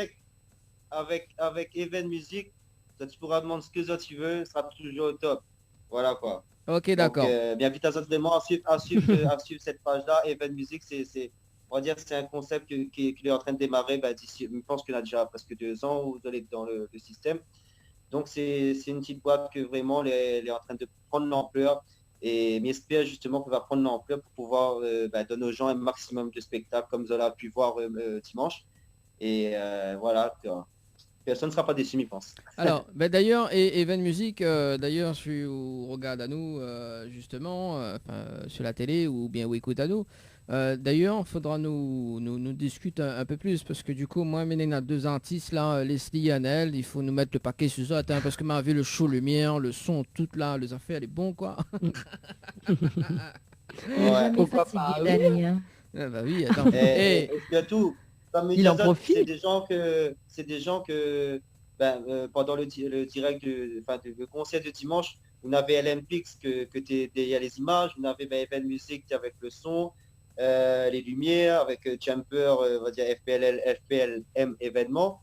avec Even Music, tu pourras demander ce que tu veux, ce sera toujours au top. Voilà quoi. Ok, d'accord. Bien vite à vraiment à suivre cette page-là. Even Music, on va dire c'est un concept qui est en train de démarrer d'ici, je pense qu'il a déjà presque 2 ans où vous allez dans le système. Donc c'est une petite boîte que vraiment elle est en train de prendre l'ampleur et j'espère justement qu'elle va prendre l'ampleur pour pouvoir donner aux gens un maximum de spectacles comme vous avez pu voir dimanche. Et voilà, personne ne sera pas déçu, je pense. Alors, d'ailleurs, Even Music, d'ailleurs, si vous regardez à nous, justement, sur la télé ou bien vous écoutez à nous, d'ailleurs, il faudra nous discuter un peu plus parce que du coup, moi, il y a 2 artistes là, Leslie et Annelle, il faut nous mettre le paquet sur ça, parce que m'a vu le show, lumière, le son, tout là, les affaires, elle est bon, quoi. Jamais fatigué, Dani. Bah oui, attends. Et surtout, il en profite. C'est des gens que pendant le direct le concert de dimanche, vous avez LMPix que tu es derrière les images, vous avez Even Music avec le son, les lumières, avec Jumper, on va dire FPLM événement.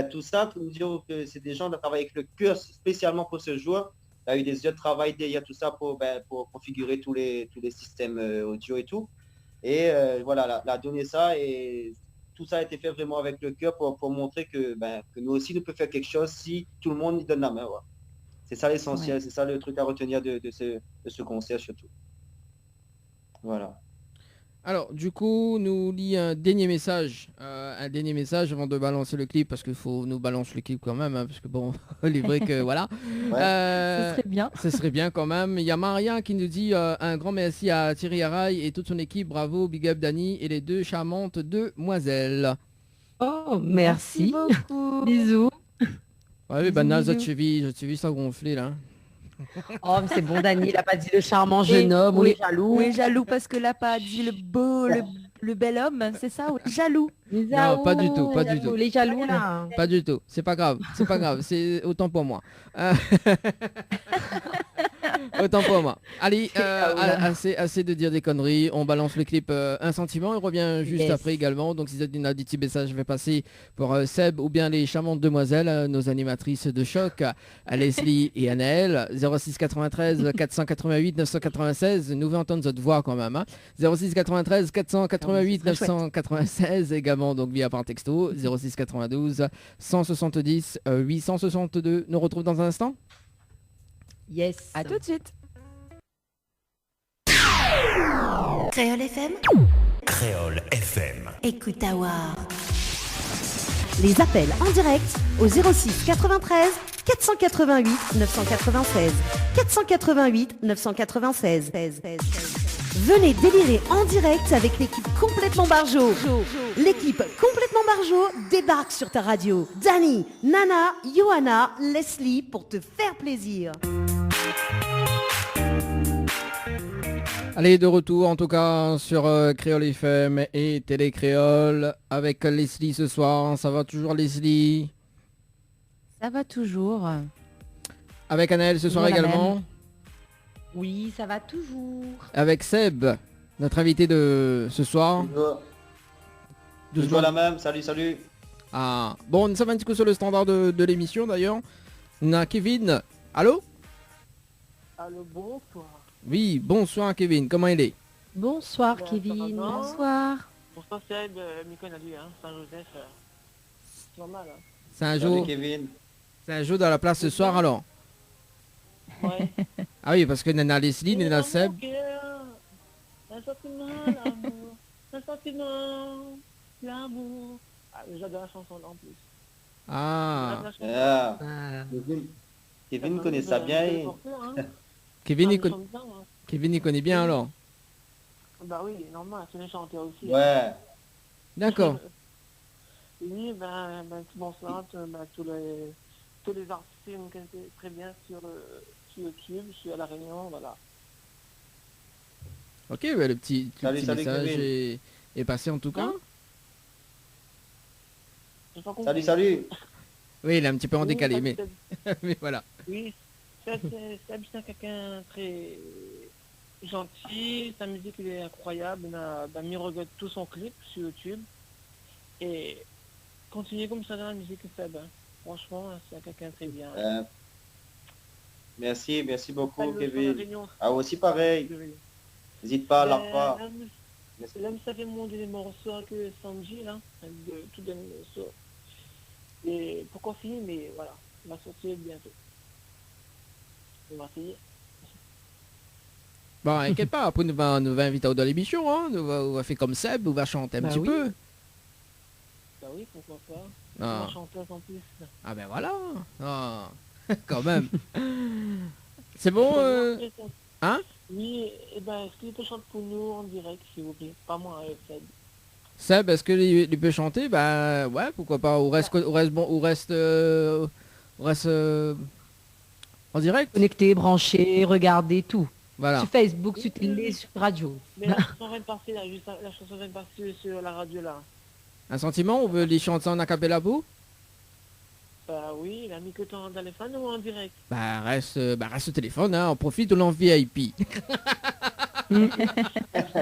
Tout ça, pour nous dire que c'est des gens qui travaillent avec le cœur spécialement pour ce jour. Il y a eu des heures de travail derrière tout ça pour configurer tous les systèmes audio et tout. Et voilà, la donner ça et tout ça a été fait vraiment avec le cœur pour montrer que nous aussi, nous pouvons faire quelque chose si tout le monde y donne la main. Ouais. C'est ça l'essentiel, c'est ça le truc à retenir de ce concert surtout. Voilà. Alors, du coup, nous lit un dernier message avant de balancer le clip, parce qu'il faut nous balancer le clip quand même, hein, parce que bon, il est vrai que voilà. Ce serait bien. Ce serait bien quand même. Il y a Maria qui nous dit un grand merci à Thierry Haraï et toute son équipe, bravo, big up Dani et les deux charmantes demoiselles. Oh, merci. beaucoup. Bisous. Ouais, Bisous, Naz, bisous. je te vis ça gonfler là. Oh, mais c'est bon, Dani, il a pas dit le charmant jeune homme ou les jaloux. Oui, jaloux parce que là, pas dit le beau, le bel homme, c'est ça, oui. Jaloux. Non, pas du tout, pas du tout. Les jaloux, là. Pas du tout, c'est pas grave, c'est autant pour moi. Autant pour moi. Allez, assez de dire des conneries, on balance le clip Un sentiment, il revient juste après également, donc si vous avez une petite message, je vais passer pour Seb ou bien les charmantes demoiselles, nos animatrices de choc, à Leslie et Anaël, 06 93 488 996, nous voulons entendre votre voix quand même, hein. 06 93 488 996 également, donc via par texto, 06 92 170 862, nous retrouve dans un instant. Yes. À tout de suite. Créole FM, Créole FM. écoute Awar. Les appels en direct au 06 93 488 996. 488 996. Venez délirer en direct avec l'équipe complètement Barjo. L'équipe complètement Barjo débarque sur ta radio. Dani, Nana, Johanna, Leslie pour te faire plaisir. Allez, de retour en tout cas sur Créole FM et Télé Créole avec Leslie ce soir. Ça va toujours, Leslie? Ça va toujours. Avec Anaël ce soir Toujours la également. même. Oui, ça va toujours. Avec Seb, notre invité de ce soir. Toujours la même, salut. Ah, bon, nous sommes un petit coup sur le standard de l'émission d'ailleurs. On a Kevin. Allô? Allô, bonsoir. Oui, bonsoir Kevin, comment il est? Bonsoir, Ben, Kevin. ça va bien. Bonsoir. Bonsoir, c'est Micon à lui, hein, Saint-Joseph. C'est normal, hein. C'est un Salut jour. Kevin. C'est un jour dans la place ce soir alors. Ouais. Ah oui, parce que Nana Leslie, Nana Seb. Un sentiment, l'amour. Un sentiment, l'amour. Ah, j'adore la chanson en plus. Ah, Ah, Ah. Kevin connaît ça bien. Kevin, Kevin, Kevin il connaît bien alors. Bah oui, normal, c'est une chanteur aussi. Ouais. D'accord. Oui, bonsoir, tous les artistes qui me connaissent très bien sur YouTube, je suis à La Réunion, voilà. Ok, bah, le petit Salut, message Kevin. est passé en tout cas. Hein? J'ai pas compris. Salut. Oui, il est un petit peu en Oui, décalé, salut, mais, Seb. mais voilà. Oui, c'est quelqu'un très gentil, sa musique il est incroyable, on a mis regarde tout son clip sur YouTube. Et continuez comme ça dans la musique Seb, hein. Franchement, c'est quelqu'un de très bien. Merci beaucoup Salut, Kevin. sur La Réunion. Ah aussi pareil. N'hésite pas à la revoir. Là, ça fait mon des morceaux que Sanji, là, de tout dernier morceau. Et pourquoi finir, mais voilà, il va sortir bientôt. On va essayer. Bon, inquiète pas, après nous va inviter dans l'émission, hein. On va faire comme Seb, on va chanter un Bah petit oui. peu. Bah oui, pourquoi pas. Ah. Une chanteuse en plus. Ah ben voilà. Ah, quand même. C'est bon hein? Oui, et ben, est-ce qu'il peut chanter pour nous en direct, s'il vous plaît? Pas moi, Seb. Seb, est-ce qu'il peut chanter? Bah ouais, pourquoi pas. On reste en direct. Connecté, branché, regardez tout. Voilà. Sur Facebook, sur télé, sur radio. Mais la chanson vient de passer, là, juste la chanson vient de passer sur la radio, là. Un sentiment, on veut les chanter en acapella pour? Bah oui, il a mis que ton téléphone ou en direct? Reste au téléphone, hein. On profite de l'en VIP.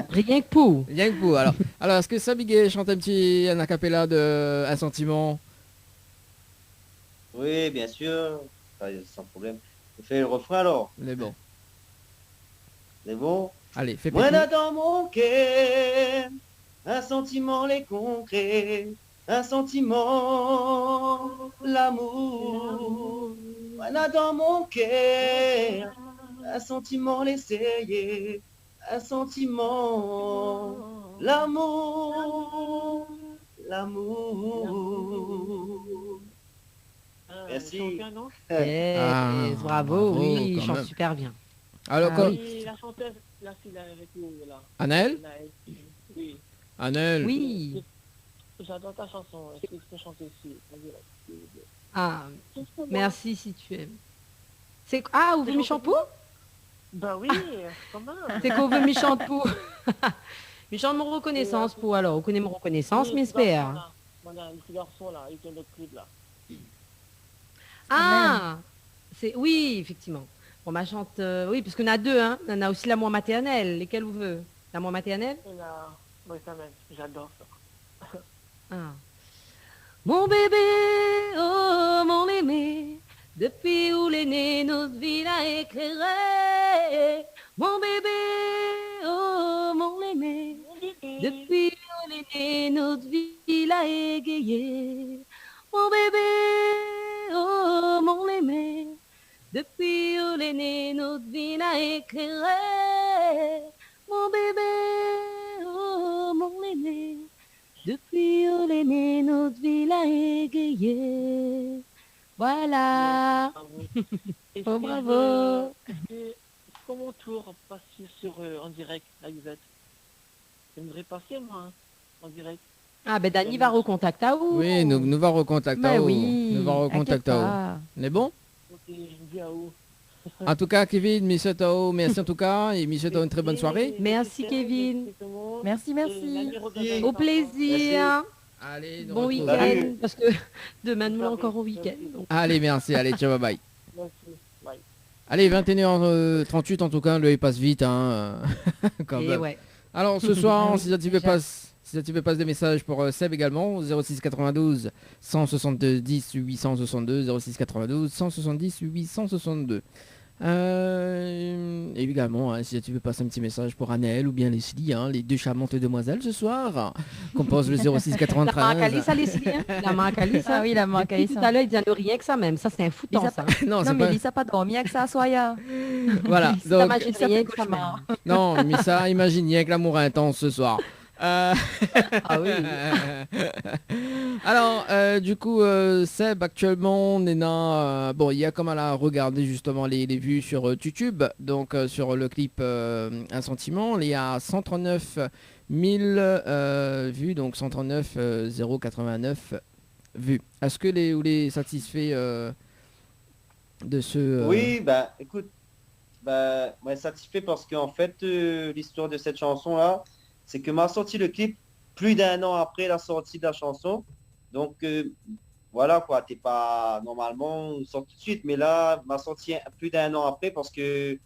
Rien que pour. Rien que pour. Alors est-ce que Sabiguet chante un acapella de Un sentiment? Oui, bien sûr. Sans problème. On fait le refrain alors. C'est bon. C'est bon? Allez, fais Moi péter. dans mon cœur, un sentiment les concret, un sentiment, l'amour. Voilà dans mon cœur, un sentiment l'essayer, un sentiment, l'amour, l'amour. Merci. Yes, bravo, oui, il chante super bien. Alors, oui, la chanteuse, la fille avec nous, là. Annelle? Oui. Annelle? Oui. J'adore ta chanson. Est-ce que je peux chanter ici? Ah, merci si tu aimes. C'est ah, vous me chante pour? Ben oui, comment? C'est qu'on veut me chante pour. Me chante mon reconnaissance pour alors. Vous connaissez mon reconnaissance, mais espère. Voilà, le petit garçon là, il fait le clip là. Ah, c'est oui, effectivement. On m'a chante, oui, parce qu'on a deux, hein. On a aussi l'amour maternel. Lesquels vous voulez? L'amour maternel? Oui, ça même. J'adore ça. Ah. Mon bébé, oh mon aimé, depuis où l'est né, notre vie l'a éclairé. Mon bébé, oh mon aimé, depuis où l'est né, notre vie l'a égayé. Mon bébé, oh mon aimé, depuis où l'est né, notre vie l'a éclairé. Mon bébé, oh mon aimé, depuis où l'est né, notre ville a égayé. Voilà. Oh, bravo. Est-ce que mon tour passer sur en direct, la Yvette? J'aimerais passer, moi, hein, en direct. Ah, ben Dani va recontacter à vous. Oui, nous va recontacter à vous. Oui, nous va recontacter à vous. On est bon? Ok, je dis à où? En tout cas, Kevin, Monsieur Tao, merci en tout cas. Et Monsieur Tao, une très bonne soirée. Merci, Kevin. Merci. Au plaisir. Allez, bon week-end. Parce que demain, nous, encore au week-end. Donc. Allez, merci. Allez, ciao, bye bye. Merci. Bye. Allez, 21h38 en tout cas. Le passe vite. Hein, quand même. Ouais. Alors, ce soir, si tu veux passer des messages pour Seb également, 06 92 170 862, 06 92 170 862. Évidemment, hein, si tu veux passer un petit message pour Annelle ou bien Leslie, hein, les deux charmantes demoiselles ce soir, compose le 06 93. La marque Alice, Leslie, hein. La marque Alice. Ah oui, la marque Alice. Tout à l'heure, il disait rien que ça même. Ça, c'est un foutant, ça. Non, mais Lisa pas dormi avec ça, Soya. Voilà. Donc, rien que ça même. Non, mais ça, imagine rien que l'amour intense ce soir. Ah oui. Alors, du coup, Seb, actuellement, on est là. Bon, il y a comme à regarder justement les vues sur YouTube. Donc, sur le clip Un sentiment, il y a 139 000 vues, donc 139 089 vues. Est-ce que vous les satisfait de ce... Oui, bah écoute, bah, ouais, satisfait parce qu'en fait, l'histoire de cette chanson-là, c'est que m'a sorti le clip plus d'un an après la sortie de la chanson. Donc, voilà quoi, t'es pas normalement sort tout de suite, mais là, m'a sorti plus d'un an après parce que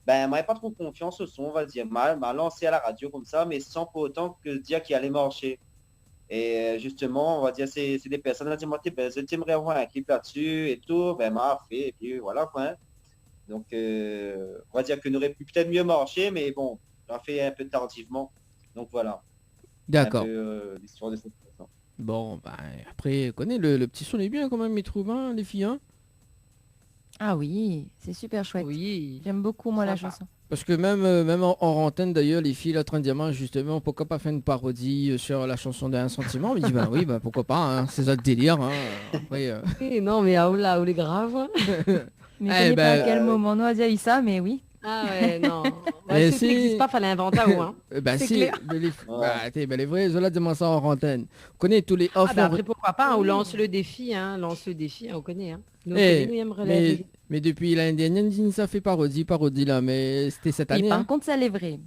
ben, m'avait pas trop confiance au son, on va dire, m'a lancé à la radio comme ça, mais sans pour autant que dire qu'il allait marcher. Et justement, on va dire, c'est des personnes qui m'ont dit, ben, j'aimerais avoir un clip là-dessus et tout, ben, m'a fait, et puis voilà quoi. Donc, on va dire que n'aurait pu peut-être mieux marcher, mais bon, j'en fait un peu tardivement. Donc voilà. D'accord. L'histoire de cette chanson. Bon, bah, après, connais le petit son est bien quand même, il trouve, hein, les filles. Hein, ah oui, c'est super chouette. Oui. J'aime beaucoup, moi, la chanson. parce que même en antenne, d'ailleurs, les filles, là, train de diamant, justement, pourquoi pas faire une parodie sur la chanson d'un sentiment. Il dit, bah oui, bah pourquoi pas, hein, c'est ça le délire. Hein. Après, non, mais ah, là, où les graves. Mais je sais pas à quel moment nous a dit ça, mais oui. Ah ouais, non. Mais si ça n'existe pas, fallait inventer ou hein. Bah c'est si, clair. les vrais, je dis-moi ça en antenne. On connaît tous les offres. Ah bah après, pourquoi pas, hein, on lance le défi, hein, on connaît. Hein. Nous, mais depuis l'année dernière, ça fait parodie là, mais c'était cette année. Par contre, ça l'est vrai.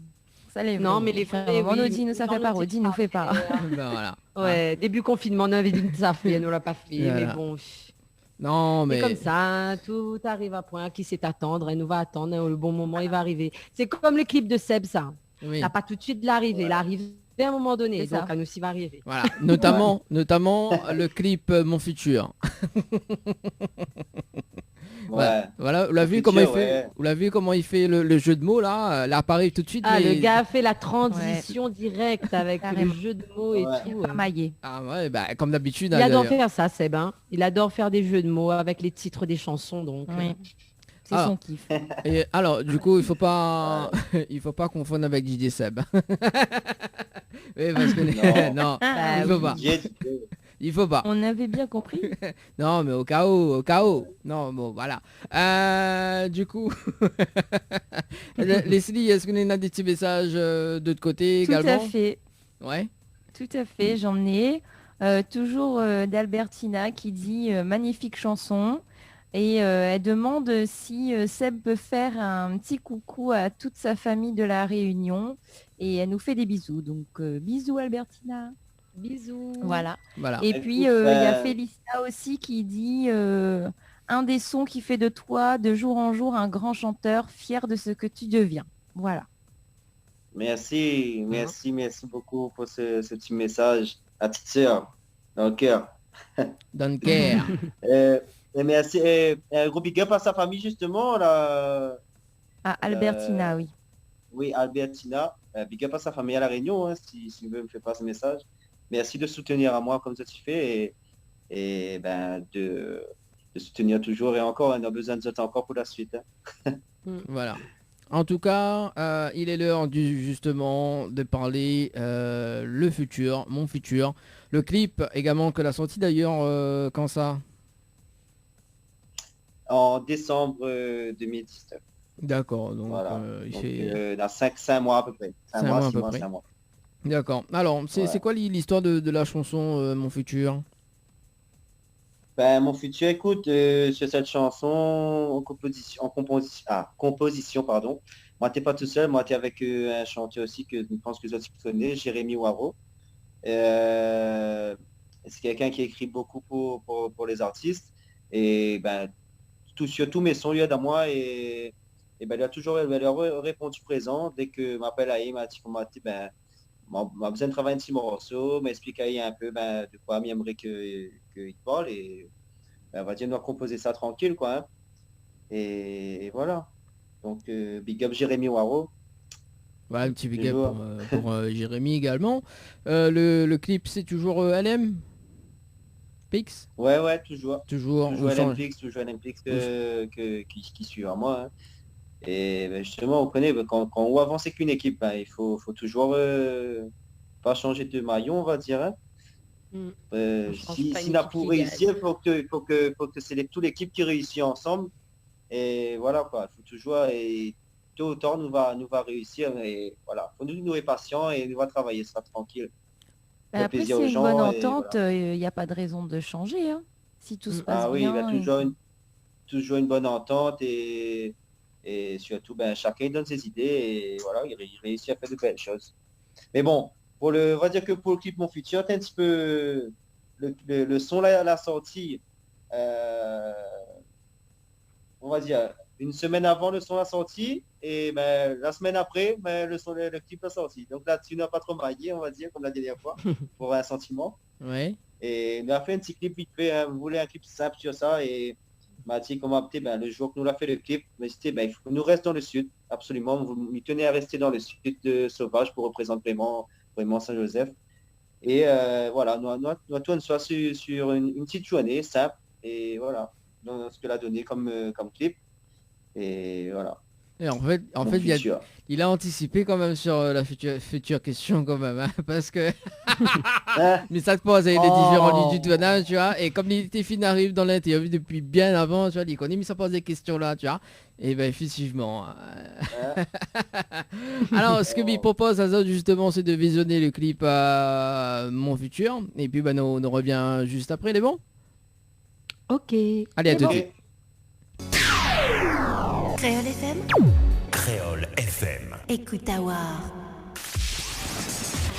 Ça l'est vrai. Non, mais les vrais, on nous dit, nous, ça fait parodie, nous fait pas. Ben voilà. Ouais, début confinement, on avait dit que ça fait, nous l'a pas fait, voilà. mais bon... Non, mais... C'est comme ça, tout arrive à point, qui sait attendre, elle nous va attendre, le bon moment, il va arriver. C'est comme le clip de Seb, ça. Oui. Il n'a pas tout de suite de l'arrivée, il arrive à un moment donné, donc à nous aussi va arriver. Voilà, notamment le clip Mon Futur. Voilà, vous l'avez vu comment il fait le jeu de mots là, l'appareil tout de suite. Le gars a fait la transition directe avec le jeu de mots et tout. Maillé. Ah ouais, comme d'habitude. Il adore faire ça, Seb. Il adore faire des jeux de mots avec les titres des chansons, donc. C'est son kiff. Et alors, du coup, il faut pas confondre avec DJ Seb. Oui, parce que non, il faut pas. Il faut pas. On avait bien compris. Non, mais au cas où. Non, bon, voilà. Du coup, Leslie, est-ce qu'on a des petits messages de l'autre côté également? Tout à fait. Ouais. Tout à fait, j'en ai. Toujours d'Albertina qui dit magnifique chanson. Et elle demande si Seb peut faire un petit coucou à toute sa famille de la Réunion. Et elle nous fait des bisous. Donc bisous Albertina. Bisous. Voilà. Et puis il y a Félicia aussi qui dit un des sons qui fait de toi de jour en jour un grand chanteur fier de ce que tu deviens. Voilà. Merci beaucoup pour ce petit message à petite sœur dans le cœur. Dans le cœur. Et merci. Et un gros big up à sa famille justement là. Albertina, oui. Oui, Albertina. Big up à sa famille à La Réunion, si vous me faites pas ce message. Merci de soutenir à moi comme ça tu fais et de soutenir toujours et encore, on a besoin de ça encore pour la suite. Voilà. En tout cas, il est l'heure justement de parler le futur, mon futur. Le clip également que l'a sorti d'ailleurs, quand ça? En décembre 2019. D'accord, donc voilà. il fait... dans 5 mois à peu près. 5 mois, 6 mois. D'accord. Alors, c'est quoi l'histoire de la chanson Mon futur? Mon futur, écoute, sur cette chanson en composition, pardon. Moi, t'es pas tout seul, moi, t'es avec un chanteur aussi que je pense que vous aussi connaissez, Jérémy Waro. C'est quelqu'un qui écrit beaucoup pour les artistes. Et sur tous mes sons, il y a dans moi et il a toujours répondu présent dès que m'appelle Aïe, m'a dit m'a besoin de travailler un petit morceau, m'expliquer un peu de quoi j'aimerais qu'il parle et on va dire nous composer ça tranquille quoi. Hein. Et voilà. Donc big up Jérémy Waro. Voilà, un petit big up pour Jérémy également. Le clip c'est toujours LM Pix? Ouais, toujours. Toujours LM Pix qui suit à moi. Hein. Et justement, on connaît, quand on avance avec une équipe, il faut toujours pas changer de maillon, on va dire. Hein. Si on a pour réussir, il faut que c'est toute l'équipe qui réussit ensemble. Et voilà, quoi. Il faut toujours, et tôt ou tard, nous va réussir. Et voilà, il faut nous être patients et nous va travailler, ce sera tranquille. Après, c'est une bonne entente, il n'y a pas de raison de changer. Hein. Si tout se passe bien. Ah oui, il y a toujours une bonne entente et surtout, chacun donne ses idées et voilà, il réussit à faire de belles choses. Mais bon, on va dire que pour le clip Mon Futur, c'est un petit peu le son là à la sortie, on va dire une semaine avant le son a sorti et la semaine après, le clip a sorti. Donc là, tu n'as pas trop maillé, on va dire, comme la dernière fois, pour un sentiment. Ouais. Et on a fait un petit clip vite fait, hein, vous voulez un clip simple sur ça et m'a dit qu'on m'a appelé le jour que nous l'a fait le clip, mais c'était il faut que nous reste dans le sud, absolument, vous m'y tenez à rester dans le sud de Sauvage pour représenter vraiment Saint-Joseph. Et voilà, nous tourne soit sur une petite journée simple et voilà, dans ce qu'elle a donné comme clip. Et voilà. Et en fait il a anticipé quand même sur la future question quand même, hein, parce que mais ça te pose avec les différents lits du tournage, tu vois, et comme l'Itéfine arrive dans l'interview depuis bien avant, tu vois, il connaît, mais ça pose des questions là, tu vois, et effectivement. Alors, ce que me propose Azot justement, c'est de visionner le clip Mon Futur, et puis nous revient juste après, les bons. Ok. Allez, à tout de suite. Créole FM. Créole FM. Écoute Awar.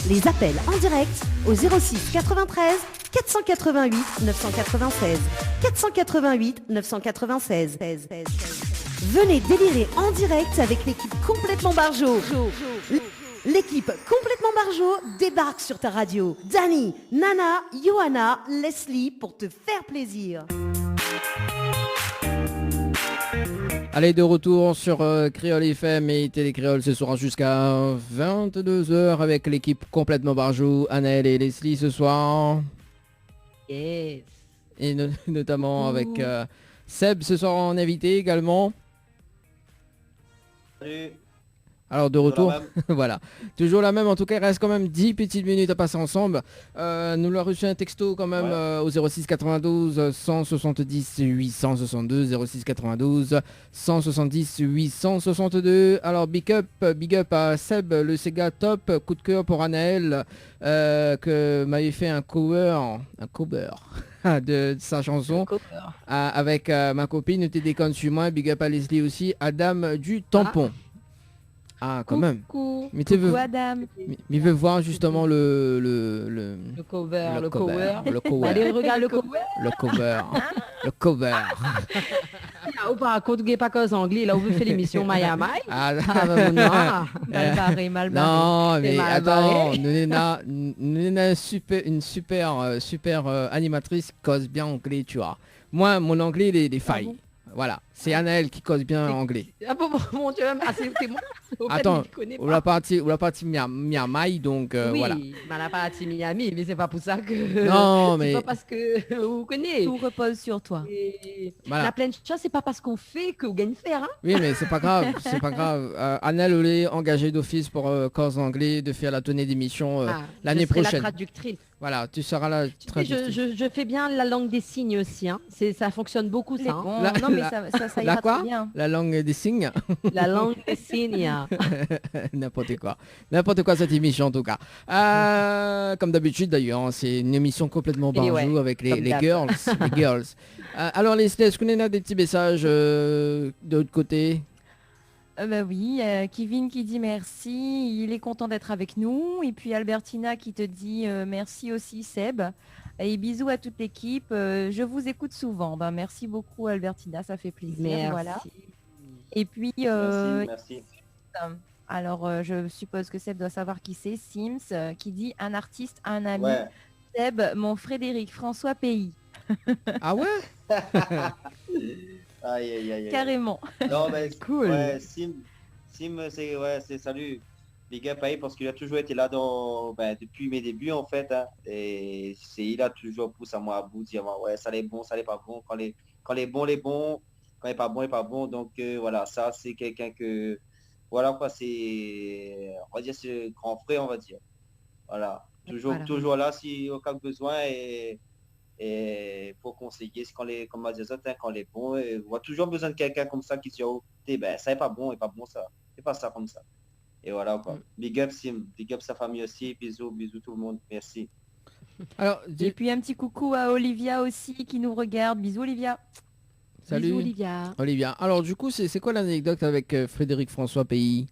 Les appels en direct au 06 93 488 996. 488 996. Venez délirer en direct avec l'équipe complètement Barjo. L'équipe complètement Barjo débarque sur ta radio. Dani, Nana, Johanna, Leslie pour te faire plaisir. Allez, de retour sur Créole FM et Télé Créole ce soir jusqu'à 22h avec l'équipe complètement barjou, Anaël et Leslie ce soir. Yes. Et notamment avec Seb ce soir en invité également. Salut. Alors de retour, voilà, toujours la même, en tout cas il reste quand même 10 petites minutes à passer ensemble. Nous leur reçu un texto quand même au 06 92 170 862, 06 92 170 862. Alors big up à Seb, le Sega Top, coup de cœur pour Anaël que m'avait fait un cover de sa chanson avec ma copine, tu déconnes sur moi, big up à Leslie aussi, Adam du Tampon. Ah, quand même. Mais tu veux, Adam. Mais veut voir justement le cover. Allez, regarde le cover. Le cover. Ou par contre, pas cause anglais, là où vous fait l'émission Miami. Mal barré. Non, mais attends, nous avons une super animatrice qui cause bien anglais, tu vois. Moi, mon anglais, il est failles. Bon. Voilà, c'est Anaël qui cause bien anglais. Ah bon, mon Dieu, c'est moi. Attends, ou la partie Miami, donc oui, voilà. Oui, la partie Miami, mais c'est pas pour ça que... Non, mais... C'est pas parce que vous connaissez. Tout repose sur toi. Voilà. La pleine chose, c'est pas parce qu'on fait que vous gagnez faire. Hein. Oui, mais c'est pas grave, c'est pas grave. Anaël, elle est engagée d'office pour cause anglais, de faire la tournée d'émission l'année prochaine. La traductrice. Voilà, tu seras la traductrice. Je fais bien la langue des signes aussi. Hein. Ça fonctionne beaucoup, ça. Hein. Non, mais ça ira très bien. La langue des signes. La langue des signes. N'importe quoi cette émission en tout cas. Comme d'habitude d'ailleurs, c'est une émission complètement barjou avec les girls. Alors les est-ce qu'on a des petits messages de l'autre côté? Bah oui, Kevin qui dit merci, il est content d'être avec nous. Et puis Albertina qui te dit merci aussi Seb. Et bisous à toute l'équipe. Je vous écoute souvent. Ben, merci beaucoup Albertina, ça fait plaisir. Merci. Voilà. Et puis merci. Alors je suppose que Seb doit savoir qui c'est. Sims qui dit un artiste, un ami. Ouais. Seb, mon Frédéric François Pays. Ah ouais. Aïe. Carrément. Non, mais cool. Ouais, Sim c'est salut. Big up à lui parce qu'il a toujours été là depuis mes débuts en fait. Hein, et il a toujours poussé à moi à bout, dire ouais, ça l'est bon, ça l'est pas bon. Quand les bons, les bons. Quand il est pas bon, il est pas bon. Donc voilà, ça c'est quelqu'un que voilà quoi, c'est on va dire c'est grand frère, on va dire. Voilà. Toujours là si au cas de besoin et pour conseiller comme on dit quand les bons, on a toujours besoin de quelqu'un comme ça qui dit oh, ça n'est pas bon, et pas bon ça, c'est pas ça comme ça. Et voilà quoi. Big up Sim, big up sa famille aussi, bisous tout le monde, merci. Alors, et puis un petit coucou à Olivia aussi qui nous regarde, bisous Olivia. Salut bisous, Olivia. Alors du coup c'est quoi l'anecdote avec Frédéric François Pays?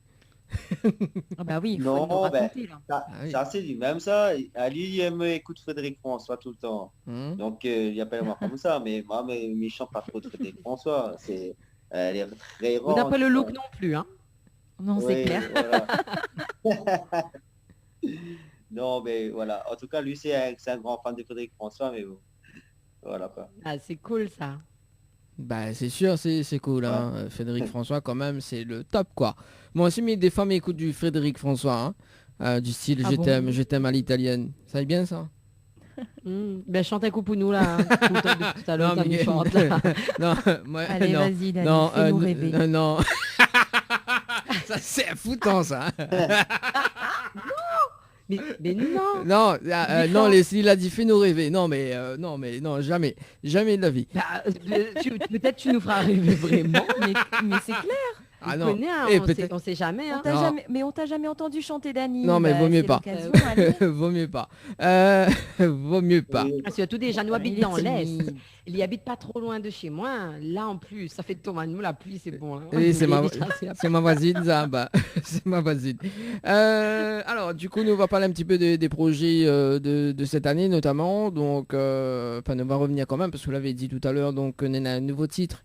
Ah bah oui, non, ça c'est lui-même ça. Ali il m'écoute Frédéric François tout le temps. Donc il appelle moi comme ça, mais moi mais chante pas trop de Frédéric François. Elle est très vous n'avez pas le look non plus, hein? Non, c'est clair. Voilà. Non, mais voilà. En tout cas, lui c'est un grand fan de Frédéric François, mais bon. Voilà quoi. Ah, c'est cool ça. Bah c'est sûr, c'est cool. Hein. Frédéric François quand même, c'est le top quoi. Moi aussi, mais des fois m'écoute du Frédéric François, hein. Du style je t'aime à l'italienne. Ça va bien ça? Ben chante un coup pour nous là. Tout à l'heure, ça nous chante là. Non, moi, allez, non. Vas-y, Dani, fais-nous rêver. Non. Ça c'est foutant ça. Mais non. Non, Leslie l'a dit, fais-nous rêver. Non, non, jamais de la vie. Bah, peut-être tu nous feras rêver vraiment, mais c'est clair. Ah non. On sait jamais. Hein. On t'a jamais entendu chanter Dani. Non, mais vaut mieux pas. Vaut mieux pas. Vaut mieux pas. Parce que tous des gens nous habitent dans l'Est. Il y habite pas trop loin de chez moi. Là en plus, ça fait de tomber à nous la pluie, c'est bon. Hein. Oui, c'est ma voisine, ça. Bah, c'est ma voisine. Alors, du coup, nous on va parler un petit peu des projets de cette année notamment. Donc, on va revenir quand même parce que vous l'avez dit tout à l'heure. Donc, on a un nouveau titre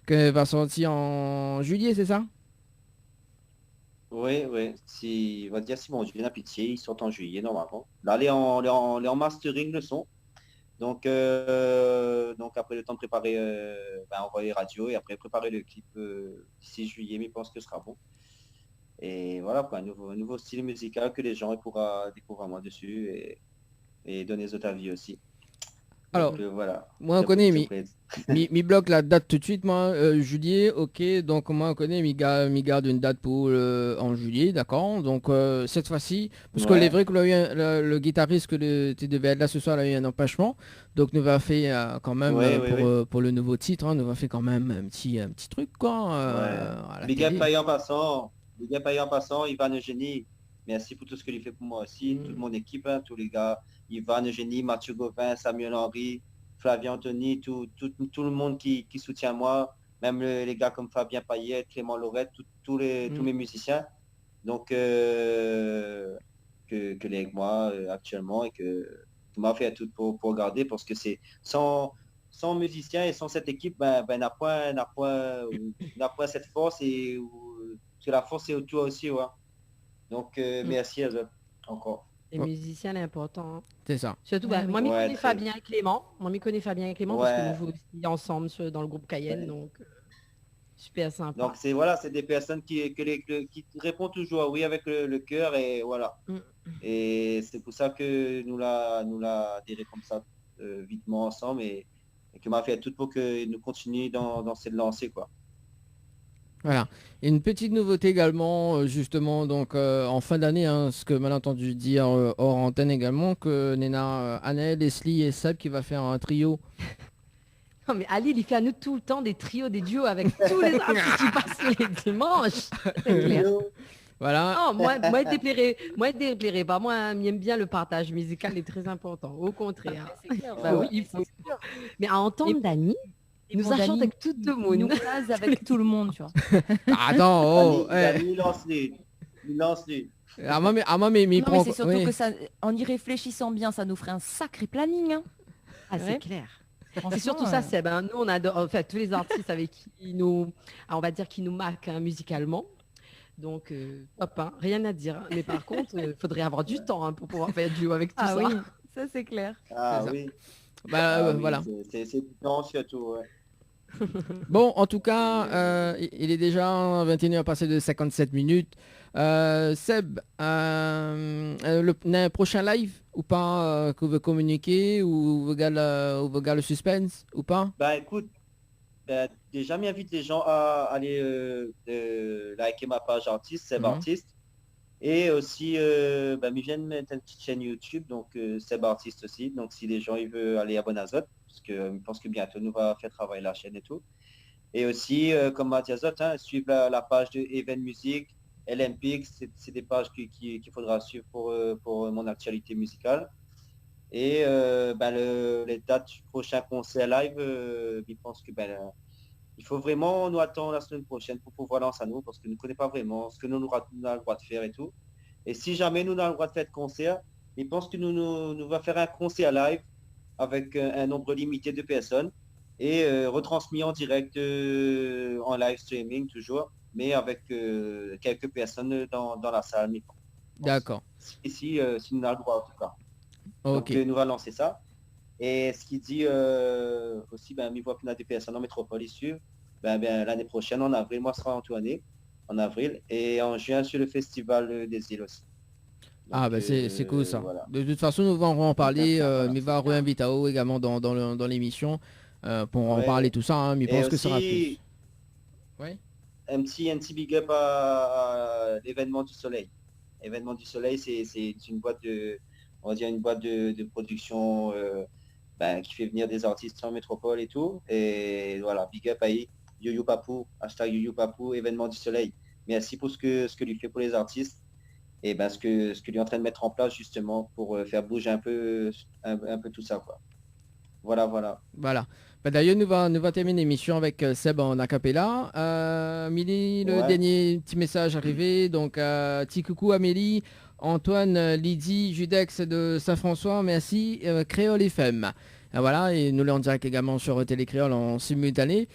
qui va sortir en juillet, c'est ça? Oui. On va dire Simon Julien Pitié, ils sortent en juillet normalement. Là, on est en mastering le son. Donc après le temps de préparer, envoyer radio et après préparer le clip d'ici juillet, mais je pense que ce sera bon. Et voilà, quoi, un nouveau style musical que les gens pourront découvrir moi dessus et donner des autres avis aussi. Alors, donc, voilà. moi on connaît, mi bloque la date tout de suite, moi, juillet, ok, donc moi on connaît, mi garde une date pour en juillet, d'accord, donc cette fois-ci, parce que c'est vrai que le guitariste que tu devais être là ce soir, il a eu un empêchement, donc nous va faire quand même, pour le nouveau titre, nous va faire quand même un petit truc, quoi. Big up en passant, Ivan Eugénie, merci pour tout ce que tu fais pour moi aussi, toute mon équipe, tous les gars, Ivan Eugénie, Mathieu Gauvin, Samuel Henry, Flavien Anthony, tout le monde qui soutient moi, même les gars comme Fabien Payet, Clément Lorette, tous mes musiciens, donc que les avec moi actuellement et que m'a fait tout pour garder, parce que c'est sans musiciens et sans cette équipe, n'a pas cette force et parce que la force c'est toi aussi, ouais. Donc merci à eux encore. Les musiciens, c'est important. Hein. C'est ça. Surtout, moi, je connais Fabien et Clément. Parce que nous jouons aussi ensemble dans le groupe Cayenne. Donc, super sympa. Donc, c'est des personnes qui répondent toujours oui avec le cœur. Et voilà. Et c'est pour ça que nous l'a adhéré comme ça, vitement ensemble. Et que m'a fait tout pour que nous continuions dans cette lancée, quoi. Voilà. Et une petite nouveauté également, justement, donc en fin d'année, ce que mal entendu dire hors antenne également, que Nena, Annelle, Leslie et Seb qui va faire un trio. Non mais Ali, il fait à nous tout le temps des trios, des duos avec tous les artistes qui passent les dimanches. C'est clair. Voilà. Oh, moi, il déplairait pas. Moi, j'aime bien le partage musical, il est très important. Au contraire. Oui, il faut. Mais à entendre Dani. Il nous a chanté avec tout le monde. Il nous case avec tout le monde, tu vois. Attends, il lance-les. Mais c'est surtout que ça, en y réfléchissant bien, ça nous ferait un sacré planning. Hein. Ah, c'est clair. C'est surtout ça, Seb. Hein. Nous, on adore, en fait, tous les artistes avec qui on va dire, qui nous marquent musicalement. Donc, hop, rien à dire. Mais par contre, il faudrait avoir du temps pour pouvoir faire du duo avec tout ça. Oui, ça c'est clair. Ah oui. Voilà. C'est du temps surtout, ouais. Bon, en tout cas, il est déjà 21h passé de 57 minutes. Seb, le prochain live ou pas que vous veut communiquer ou vous gardez le suspense ou pas? Écoute, déjà m'invite les gens à aller liker ma page artiste, Seb Artiste. Et aussi, ils viennent mettre une petite chaîne YouTube, donc Seb Artiste aussi. Donc si les gens ils veulent aller abonner à Zot, parce que je pense que bientôt nous va faire travailler la chaîne et tout. Et aussi, comme Mathias Zot, suivre la page de Even Music, LMPix, c'est des pages qu'il faudra suivre pour mon actualité musicale. Et les dates du prochain concert live, je pense que il faut vraiment nous attendre la semaine prochaine pour pouvoir lancer à nous, parce que nous ne connaissons pas vraiment ce que nous avons le droit de faire et tout. Et si jamais nous avons le droit de faire de concert, je pense que nous va faire un concert live avec un nombre limité de personnes et retransmis en direct en live streaming toujours, mais avec quelques personnes dans la salle. D'accord. Si nous avons le droit en tout cas. Okay. Donc nous allons lancer ça. Et ce qui dit aussi, il voit qu'on a des personnes en métropole issues. L'année prochaine, en avril, moi, sera en tournée, en avril, et en juin sur le Festival des îles aussi. Donc, c'est cool ça. Voilà. De toute façon, nous allons en parler, mais va réinviter également dans l'émission pour en parler tout ça, mais je pense que ça sera plus. Ouais. Un petit big up à l'événement du Soleil. L'événement du Soleil, c'est une boîte de, on va dire une boîte de production qui fait venir des artistes en métropole et tout. Et voilà, big up à Yo-Yo Papou, hashtag Yo-Yo Papou, événement du Soleil. Merci pour ce que lui fait pour les artistes et ce que lui est en train de mettre en place justement pour faire bouger un peu tout ça, quoi. Voilà. D'ailleurs, nous va terminer l'émission avec Seb en acapella. Mili, le dernier petit message arrivé. Donc, petit coucou Amélie, Antoine, Lydie, Judex de Saint-François, merci. Créole FM. Voilà, et nous l'en direct également sur Télé Créole en simultané.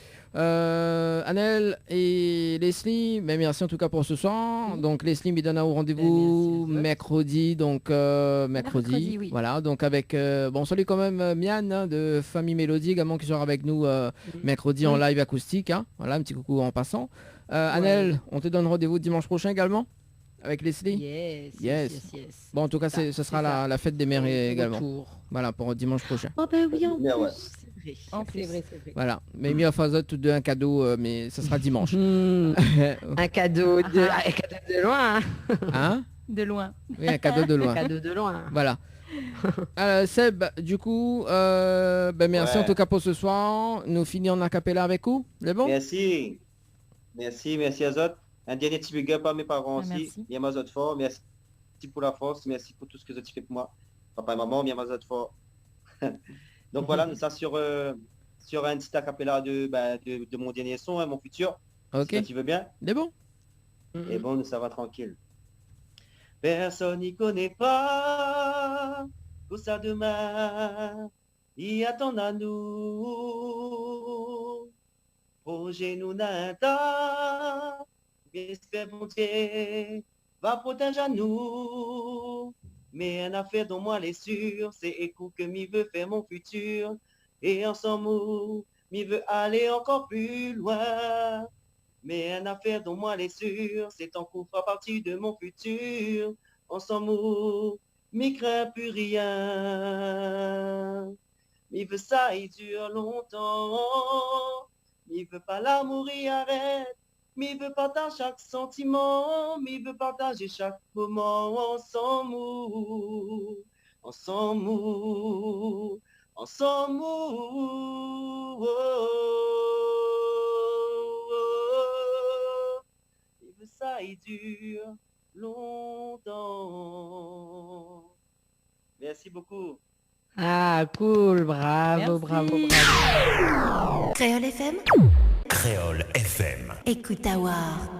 Annelle et Leslie, mais merci en tout cas pour ce soir. Donc Leslie me donne un rendez-vous mercredi, donc mercredi, oui. Voilà, donc avec bon salut quand même Mian hein, de Famille Mélodie également qui sera avec nous mercredi en live acoustique. Hein. Voilà, un petit coucou en passant. Annelle, on te donne rendez-vous dimanche prochain également avec Leslie. Yes. Bon en tout cas ce sera la fête des mères également. Voilà pour dimanche prochain. Oh ben oui en plus. Ouais. C'est vrai. Voilà, mais mieux à Fazot tout de un cadeau, mais ça sera dimanche. Un cadeau de loin. Hein? De loin. Oui, un cadeau de loin. Un cadeau de loin. Voilà. Seb, du coup, merci en tout cas pour ce soir. Nous finissons en acapella avec vous. C'est bon? Merci Azot. Un dernier petit big up à mes parents aussi. Bien Azot fort. Merci pour la force. Merci pour tout ce que vous avez fait pour moi. Papa et maman, bien Azot fort. Donc voilà, nous sommes sur un petit acapella de mon dernier son, hein, mon futur. Ok. Si tu veux bien. C'est bon. Et bon, ça va tranquille. Personne n'y connaît pas pour ça demain. Y attend à nous. Projet nous nada. J'espère bon Dieu va protéger à nous. Mais une affaire dont moi les sûr, c'est écoute que m'y veut faire mon futur. Et ensemble, m'y veut aller encore plus loin. Mais une affaire dont moi les sûr, c'est en coup fera partie de mon futur. Ensemble, m'y crains plus rien. M'y veut ça, il dure longtemps. M'y veut pas l'amour, il arrête. M'y veut partager chaque sentiment, m'y veut partager chaque moment ensemble, M'y veut ça, il dure longtemps. Merci beaucoup. Ah, cool, bravo. Créole FM. Créole FM. Écoute Awar.